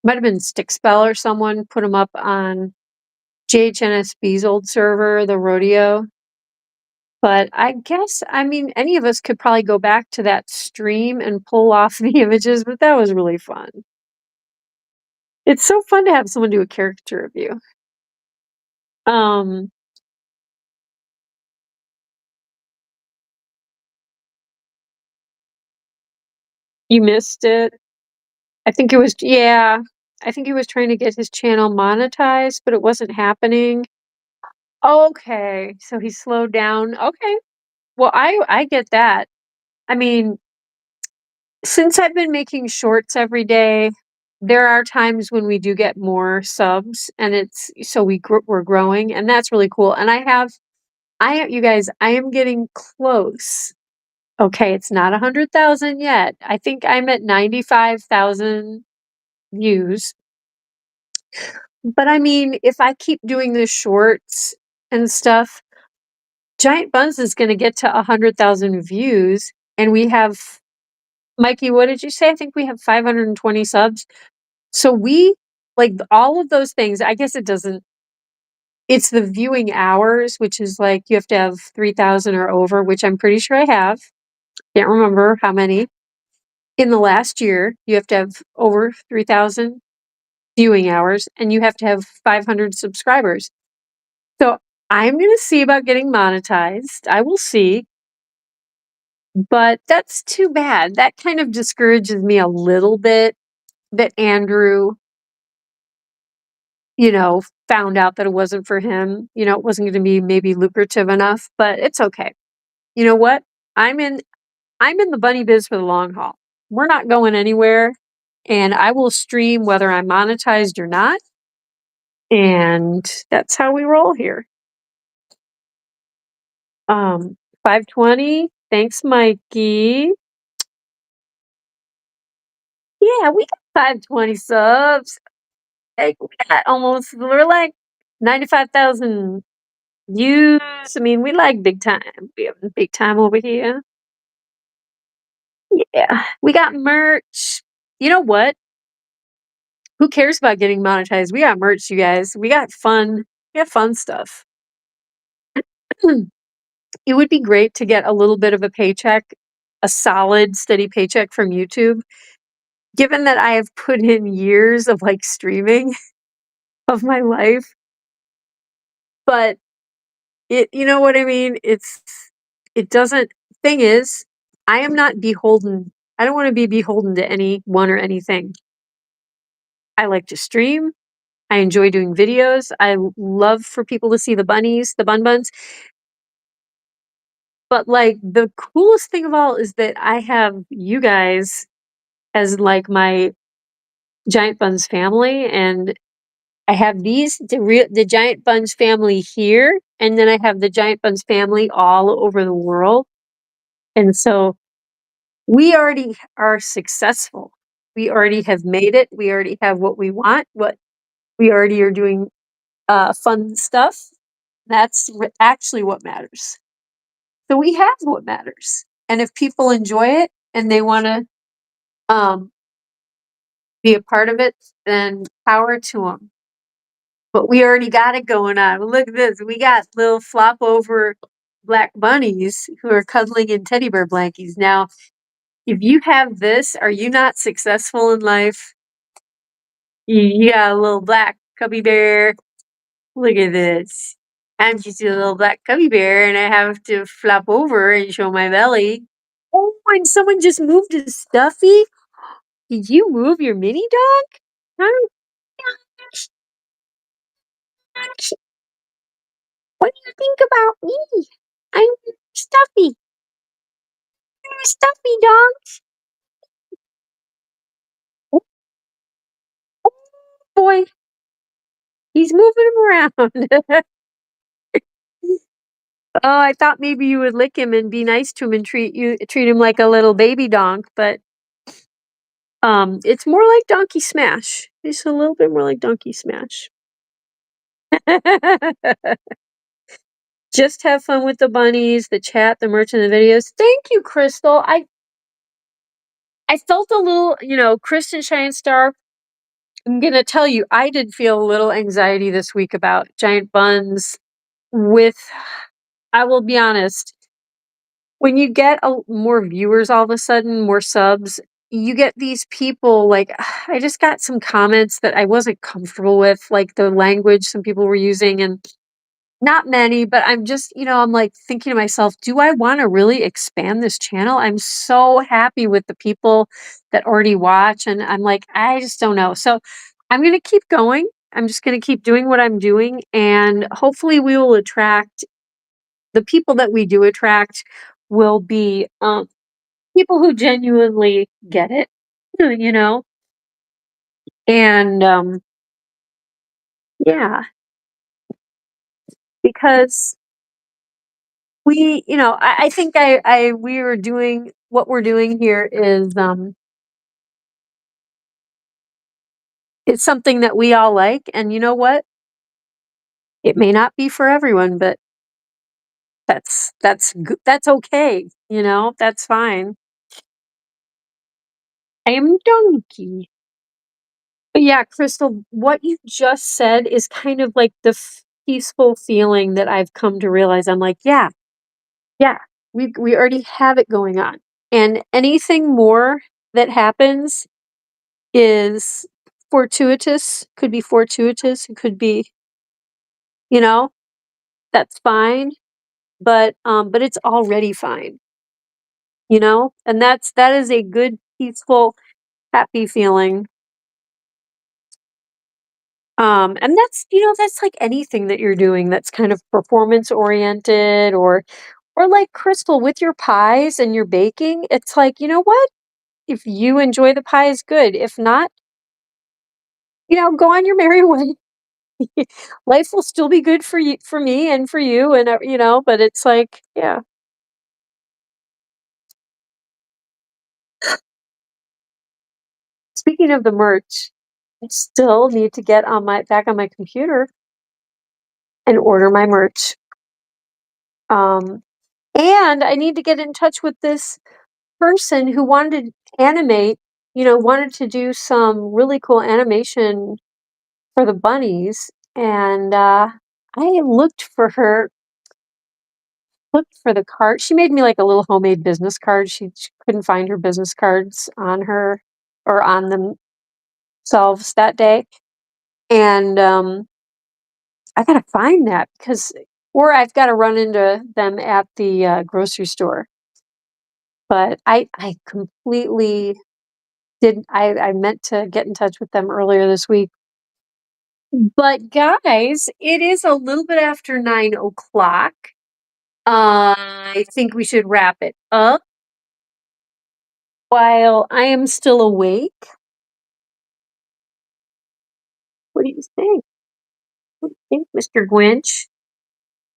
might have been Stickspell, or someone put them up on JHNSB's old server, the Rodeo. But I guess, I mean, any of us could probably go back to that stream and pull off the images, but that was really fun. It's so fun to have someone do a caricature of you. Um, you missed it. I think it was, yeah, I think he was trying to get his channel monetized, but it wasn't happening. Okay, so he slowed down. Okay. Well, I get that. I mean, since I've been making shorts every day, there are times when we do get more subs, and it's so we're growing, and that's really cool. And you guys, I am getting close. Okay, it's not 100,000 yet. I think I'm at 95,000 views. But I mean, if I keep doing the shorts and stuff, Giant Bunz is gonna get to 100,000 views, and we have, Mikey, what did you say? I think we have 520 subs. So all of those things, I guess it's the viewing hours, which is like you have to have 3,000 or over, which I'm pretty sure I have. Can't remember how many. In the last year, you have to have over 3,000 viewing hours, and you have to have 500 subscribers. So I'm gonna see about getting monetized. I will see. But that's too bad. That kind of discourages me a little bit that Andrew, found out that it wasn't for him. It wasn't gonna be maybe lucrative enough, but it's okay. You know what? I'm in I'm in the bunny biz for the long haul. We're not going anywhere, and I will stream whether I'm monetized or not. And that's how we roll here. 520. Thanks, Mikey. Yeah, we got 520 subs. Hey, we got we're like 95,000 views. I mean, we like big time. We have big time over here. Yeah, we got merch. You know what? Who cares about getting monetized? We got merch, you guys. We got fun. We have fun stuff. It would be great to get a little bit of a paycheck, a solid, steady paycheck from YouTube. Given that I have put in years of like streaming of my life, but you know what I mean? It doesn't, thing is, I am not beholden. I don't want to be beholden to anyone or anything. I like to stream. I enjoy doing videos. I love for people to see the bunnies, the buns. But like the coolest thing of all is that I have you guys as like my Giant Buns family, and I have the Giant Buns family here, and then I have the Giant Buns family all over the world. And so we already are successful. We already have made it. We already have what we want. What we already are doing fun stuff. That's actually what matters. So we have what matters. And if people enjoy it and they want to be a part of it, then power to them. But we already got it going on. Look at this. We got little flop over black bunnies who are cuddling in teddy bear blankies. Now, if you have this, are you not successful in life? You got a little black cubby bear. Look at this. I'm just a little black cubby bear and I have to flop over and show my belly. Oh, and someone just moved his stuffy. Did you move your mini dog? Huh? What do you think about me? I'm stuffy. You're a stuffy dog. Oh boy, he's moving him around. Oh, I thought maybe you would lick him and be nice to him and treat him like a little baby donk, but it's more like Donkey Smash. It's a little bit more like Donkey Smash. Just have fun with the bunnies, the chat, the merch, and the videos. Thank you, Crystal. I felt a little, Kristen Shine Star. I'm gonna tell you, I did feel a little anxiety this week about Giant Buns. I will be honest, when you get more viewers all of a sudden, more subs, you get these people like I just got some comments that I wasn't comfortable with, like the language some people were using, and not many, but I'm just, I'm like thinking to myself, do I want to really expand this channel? I'm so happy with the people that already watch, and I'm like, I just don't know. So I'm going to keep going. I'm just going to keep doing what I'm doing, and hopefully we will attract the people that we do attract will be people who genuinely get it, you know, and yeah, because I think we are doing what we're doing here is it's something that we all like, and you know what? It may not be for everyone, but that's okay. That's fine. I am donkey. But yeah, Crystal, what you just said is kind of like the peaceful feeling that I've come to realize. I'm like, yeah, yeah, we already have it going on. And anything more that happens is fortuitous, could be fortuitous, it could be, you know, that's fine, but it's already fine, And that is a good, peaceful, happy feeling. And that's like anything that you're doing that's kind of performance oriented or like Crystal with your pies and your baking, it's like, you know what? If you enjoy the pies, good. If not, go on your merry way. Life will still be good for me and for you and, but it's like, yeah. Speaking of the merch, I still need to get on my back on my computer and order my merch. Um, and I need to get in touch with this person who wanted to animate, wanted to do some really cool animation for the bunnies. And I looked for the card. She made me like a little homemade business card. She couldn't find her business cards on her or on themselves that day. And I gotta find that or I've got to run into them at the grocery store. But I completely did. I meant to get in touch with them earlier this week. But guys, it is a little bit after 9 o'clock. I think we should wrap it up while I am still awake. What do you think? What do you think, Mr. Grinch?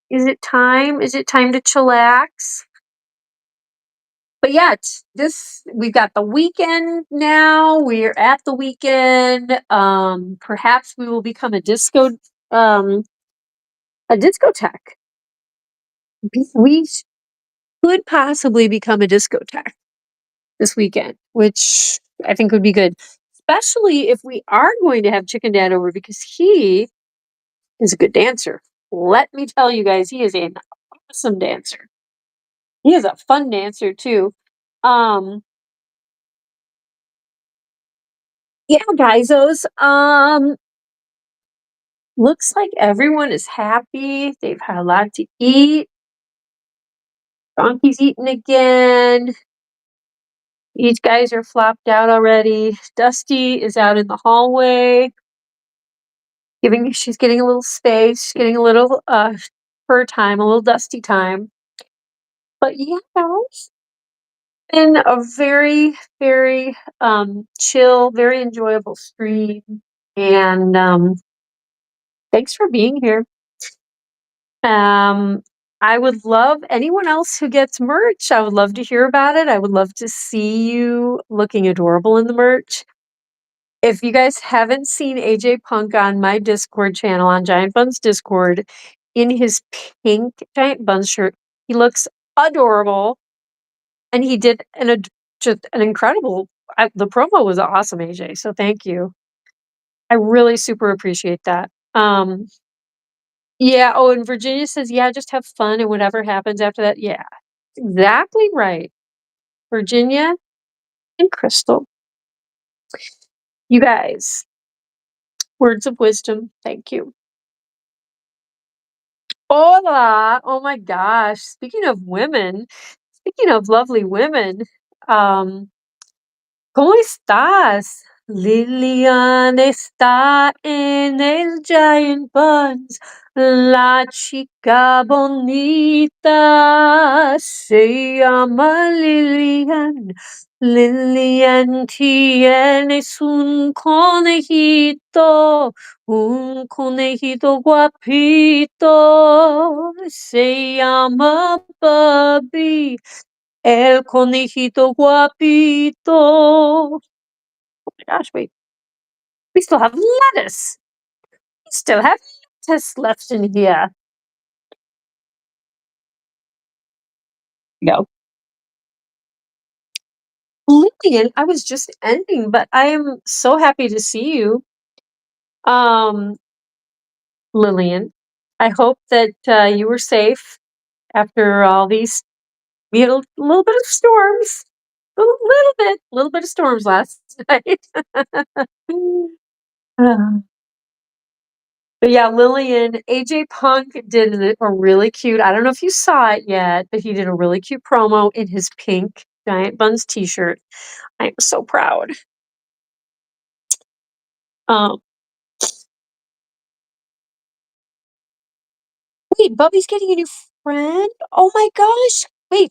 Is it time? Is it time to chillax? But yeah, we've got the weekend now. We're at the weekend. Perhaps we will become a discotheque. We could possibly become a discotheque this weekend, which I think would be good, especially if we are going to have Chicken Dad over because he is a good dancer. Let me tell you guys, he is an awesome dancer. He is a fun dancer too. Um, yeah, guys, looks like everyone is happy. They've had a lot to eat. Donkey's eating again. These guys are flopped out already. Dusty is out in the hallway. She's getting a little space, she's getting a little fur time, a little dusty time. But yeah, guys, been a very, very chill, very enjoyable stream. And thanks for being here. I would love anyone else who gets merch. I would love to hear about it. I would love to see you looking adorable in the merch. If you guys haven't seen AJ Punk on my Discord channel, on Giant Bunz Discord, in his pink Giant Bunz shirt, he looks adorable. And he did just an incredible, the promo was awesome, AJ. So thank you. I really super appreciate that. Yeah. Oh, and Virginia says, yeah, just have fun and whatever happens after that. Yeah, exactly right. Virginia and Crystal. You guys, words of wisdom. Thank you. Hola. Oh my gosh. Speaking of lovely women, um, ¿cómo estás? Lillian está en el Giant Buns, la chica bonita se llama Lillian. Lillian tienes un conejito guapito, se llama Bobby. El conejito guapito. Oh my gosh, wait. We still have lettuce. We still have lettuce left in here. Go. Lillian, I was just ending, but I am so happy to see you. Um, Lillian, I hope that you were safe after all these. We had a little bit of storms. A little bit of storms last night. But yeah, Lillian, AJ Punk did a really cute, I don't know if you saw it yet, but he did a really cute promo in his pink Giant Bunz t-shirt. I'm so proud. Um, wait, Bubby's getting a new friend? Oh my gosh.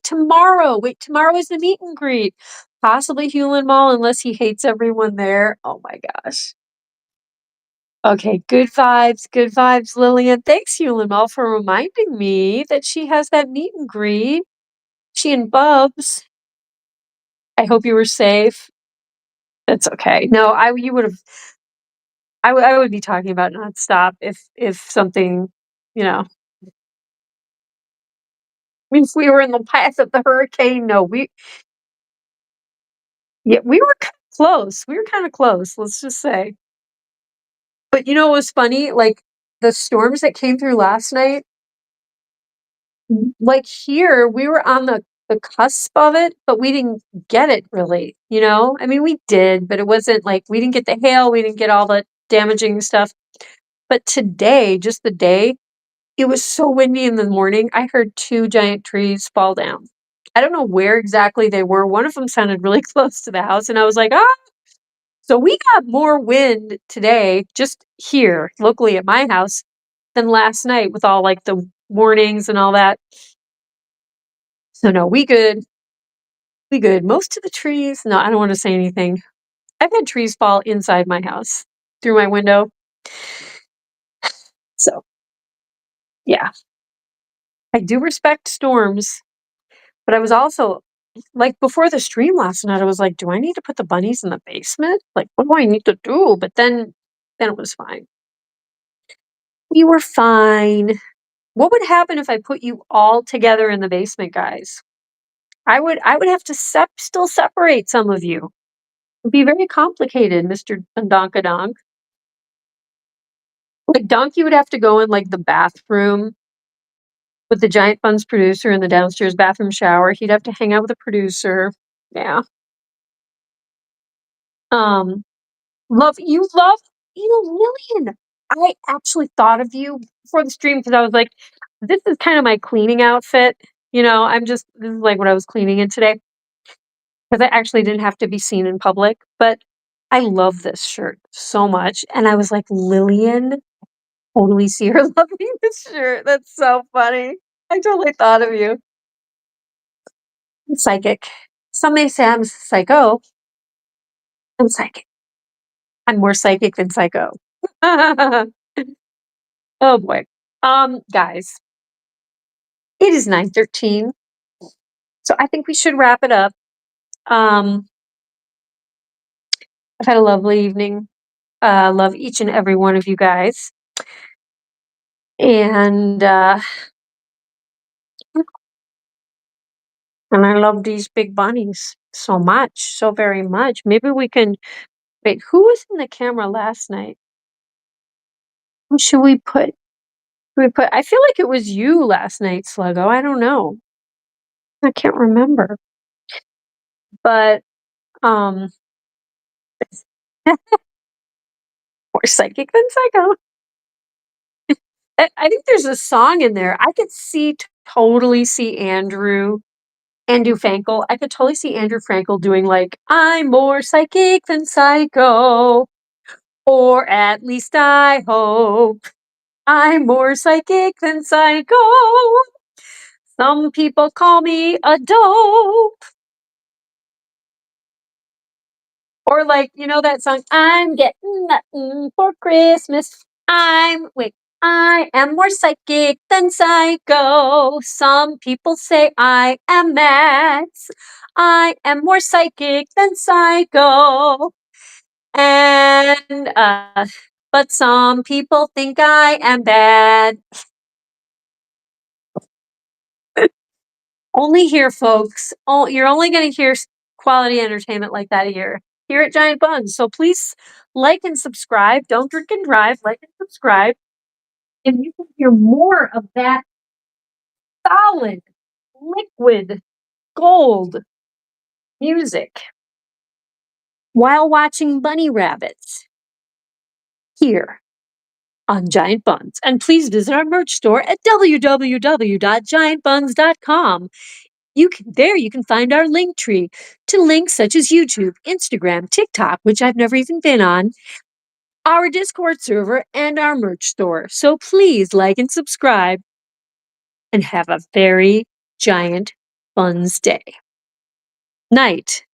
Tomorrow is the meet and greet. Possibly Hewlin Mall, unless he hates everyone there. Oh my gosh. Okay, good vibes, Lillian. Thanks, Hewlin Mall, for reminding me that she has that meet and greet. She and Bubs. I hope you were safe. That's okay. No, you would have. I would be talking about nonstop if something, you know, if we were in the path of the hurricane. No, we were close. We were kind of close. Let's just say. But you know what was funny? Like the storms that came through last night. Like here, we were on the cusp of it, but we didn't get it really, you know? I mean, we did, but it wasn't like we didn't get the hail, we didn't get all the damaging stuff. But today, just the day, it was so windy in the morning. I heard 2 giant trees fall down. I don't know where exactly they were. One of them sounded really close to the house, and I was like, "Ah!" So we got more wind today, just here locally at my house, than last night with all like the warnings and all that. So no, we good. We good. Most of the trees, no, I don't want to say anything. I've had trees fall inside my house through my window. So yeah, I do respect storms, but I was also like before the stream last night, I was like, do I need to put the bunnies in the basement? Like, what do I need to do? But then it was fine. We were fine. What would happen if I put you all together in the basement, guys? I would have to still separate some of you. It'd be very complicated, Mr. Donk. Like Donkey would have to go in like the bathroom with the giant Bunz producer in the downstairs bathroom shower. He'd have to hang out with the producer. Yeah. Um, love, Lillian. I actually thought of you before the stream because I was like, this is kind of my cleaning outfit. This is like what I was cleaning in today because I actually didn't have to be seen in public. But I love this shirt so much. And I was like, Lillian, totally see her loving this shirt. That's so funny. I totally thought of you. I'm psychic. Some may say I'm psycho. I'm psychic. I'm more psychic than psycho. Oh boy. Guys, it is 9:13. So I think we should wrap it up. Um, I've had a lovely evening. Love each and every one of you guys. And I love these big bunnies so much, so very much. Maybe we can wait, who was in the camera last night? Who should we put? I feel like it was you last night, Sluggo. I don't know. I can't remember. But um more psychic than psycho. I think there's a song in there. I could totally see Andrew Frankel. I could totally see Andrew Frankel doing like, I'm more psychic than psycho. Or at least I hope. I'm more psychic than psycho. Some people call me a dope. Or like, that song, I'm getting nothing for Christmas. I am more psychic than psycho. Some people say I am Max. I am more psychic than psycho. And, but some people think I am bad. Only here, folks. You're only going to hear quality entertainment like that here at Giant Bunz. So please like and subscribe. Don't drink and drive. Like and subscribe. And you can hear more of that solid, liquid gold music while watching bunny rabbits here on Giant Bunz. And please visit our merch store at www.giantbunz.com. You can find our link tree to links such as YouTube, Instagram, TikTok, which I've never even been on, our Discord server, and our merch store. So please like and subscribe and have a very giant Bunz day. Night.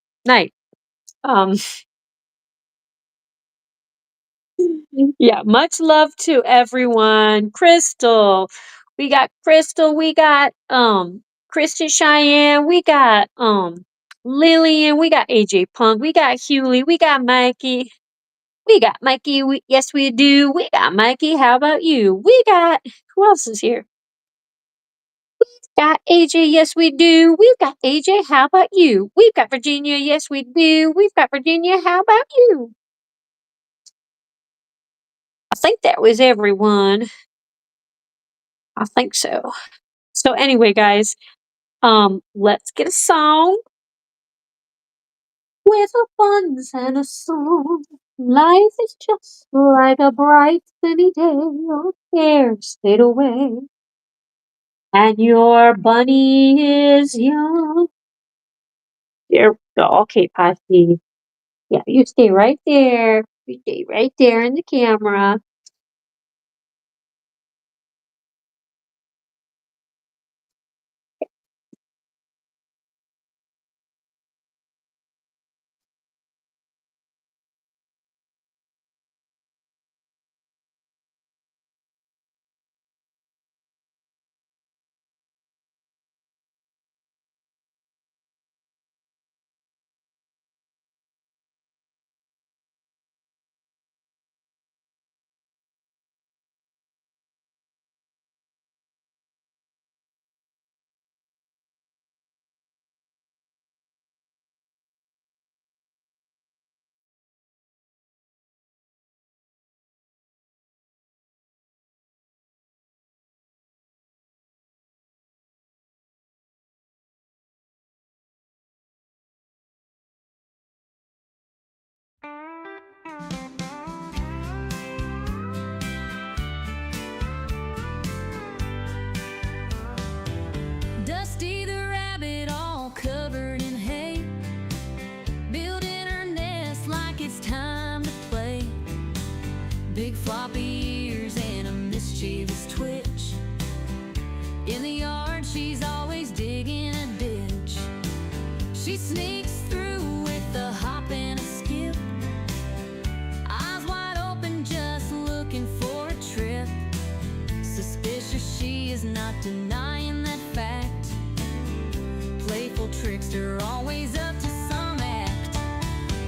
Yeah, much love to everyone. Crystal. We got Crystal, we got Christian Cheyenne, we got Lillian, we got AJ Punk, we got Hewley, we got Mikey. We got Mikey. Yes, we do. We got Mikey. How about you? We got who else is here? Got AJ. Yes, we do. We've got AJ. How about you? We've got Virginia. Yes, we do. We've got Virginia. How about you? I think that was everyone. I think so. So anyway, guys, let's get a song with a buns and a song. Life is just like a bright sunny day. All cares fade away. And your bunny is young. There we go. Okay, Posse. Yeah, you stay right there. You stay right there in the camera. Dusty the rabbit, all covered in hay, building her nest like it's time to play. Big floppy ears and a mischievous twitch. In the yard, she's always digging a ditch. She sneaks through with a hop and a skip, eyes wide open, just looking for a trip. Suspicious, she is not denying that fact. Playful trickster, always up to some act.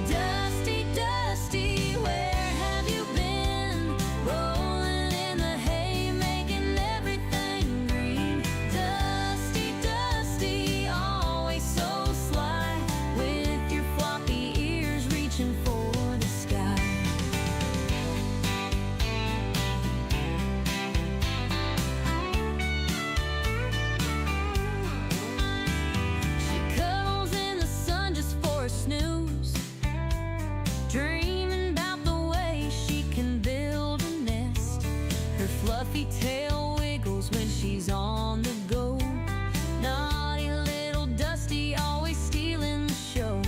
Dusty, Dusty, where have you been? Rolling in the hay, making everything green. Dusty, Dusty, always so sly, with your floppy ears reaching for the sky. She cuddles in the sun just for a snooze, dreaming about the way she can build a nest. Her fluffy tail wiggles when she's on the go. Naughty little Dusty, always stealing the show.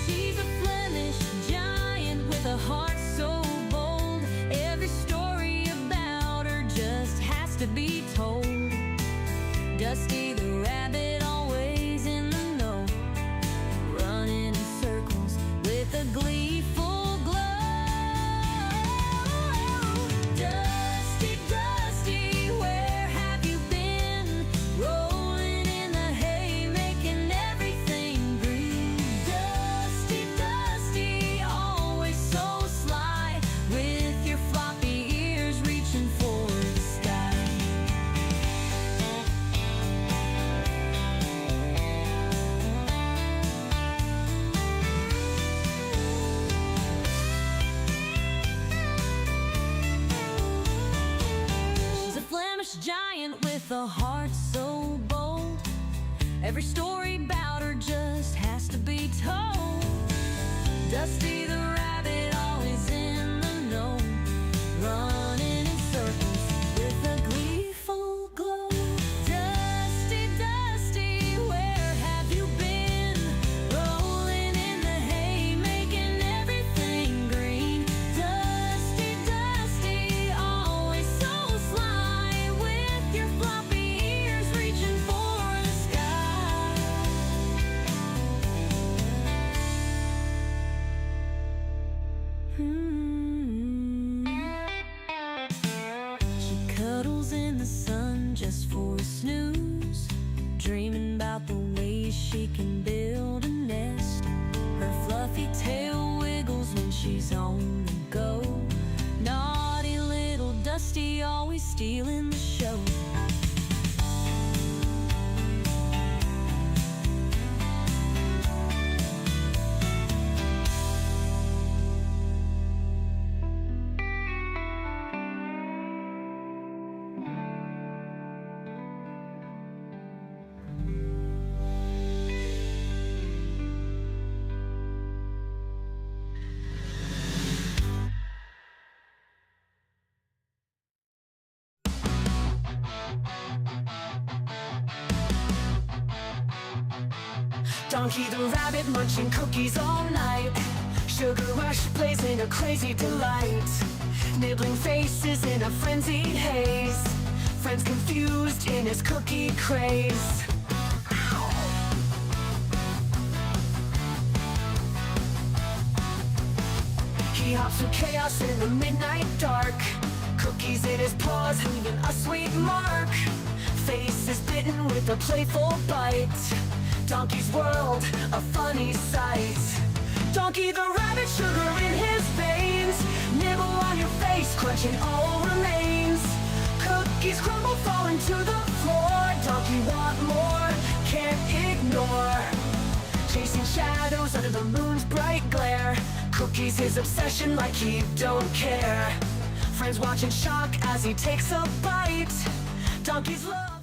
She's a Flemish giant with a heart so bold. Every story about her just has to be told. Dusty the rabbit, always in the know, running in circles with a gleeful glow. Dusty, Dusty, where have you been? Rolling in the hay, making everything green. Dusty, Dusty, always so sly, with your floppy ears reaching for the sky. She's a Flemish giant with a heart so bold. Every story about her just has to be told. Dusty the rabbit, always in the know, running in circles with a gleeful glow. Dusty, Dusty, where have you been? Rolling in the hay, making everything green. Dusty, Dusty, always so sly, with your floppy ears reaching for the sky. always stealing the show. Donkey the rabbit munching cookies all night. Sugar rush blazing a crazy delight. Nibbling faces in a frenzied haze. Friends confused in his cookie craze. He hops through chaos in the midnight dark. Cookies in his paws leaving a sweet mark. Face is bitten with a playful bite. Donkey's world, a funny sight. Donkey the rabbit, sugar in his veins. Nibble on your face, crunching all remains. Cookies crumble, falling to the floor. Donkey want more, can't ignore. Chasing shadows under the moon's bright glare. Cookies his obsession like he don't care. Friends watch in shock as he takes a bite. Donkey's love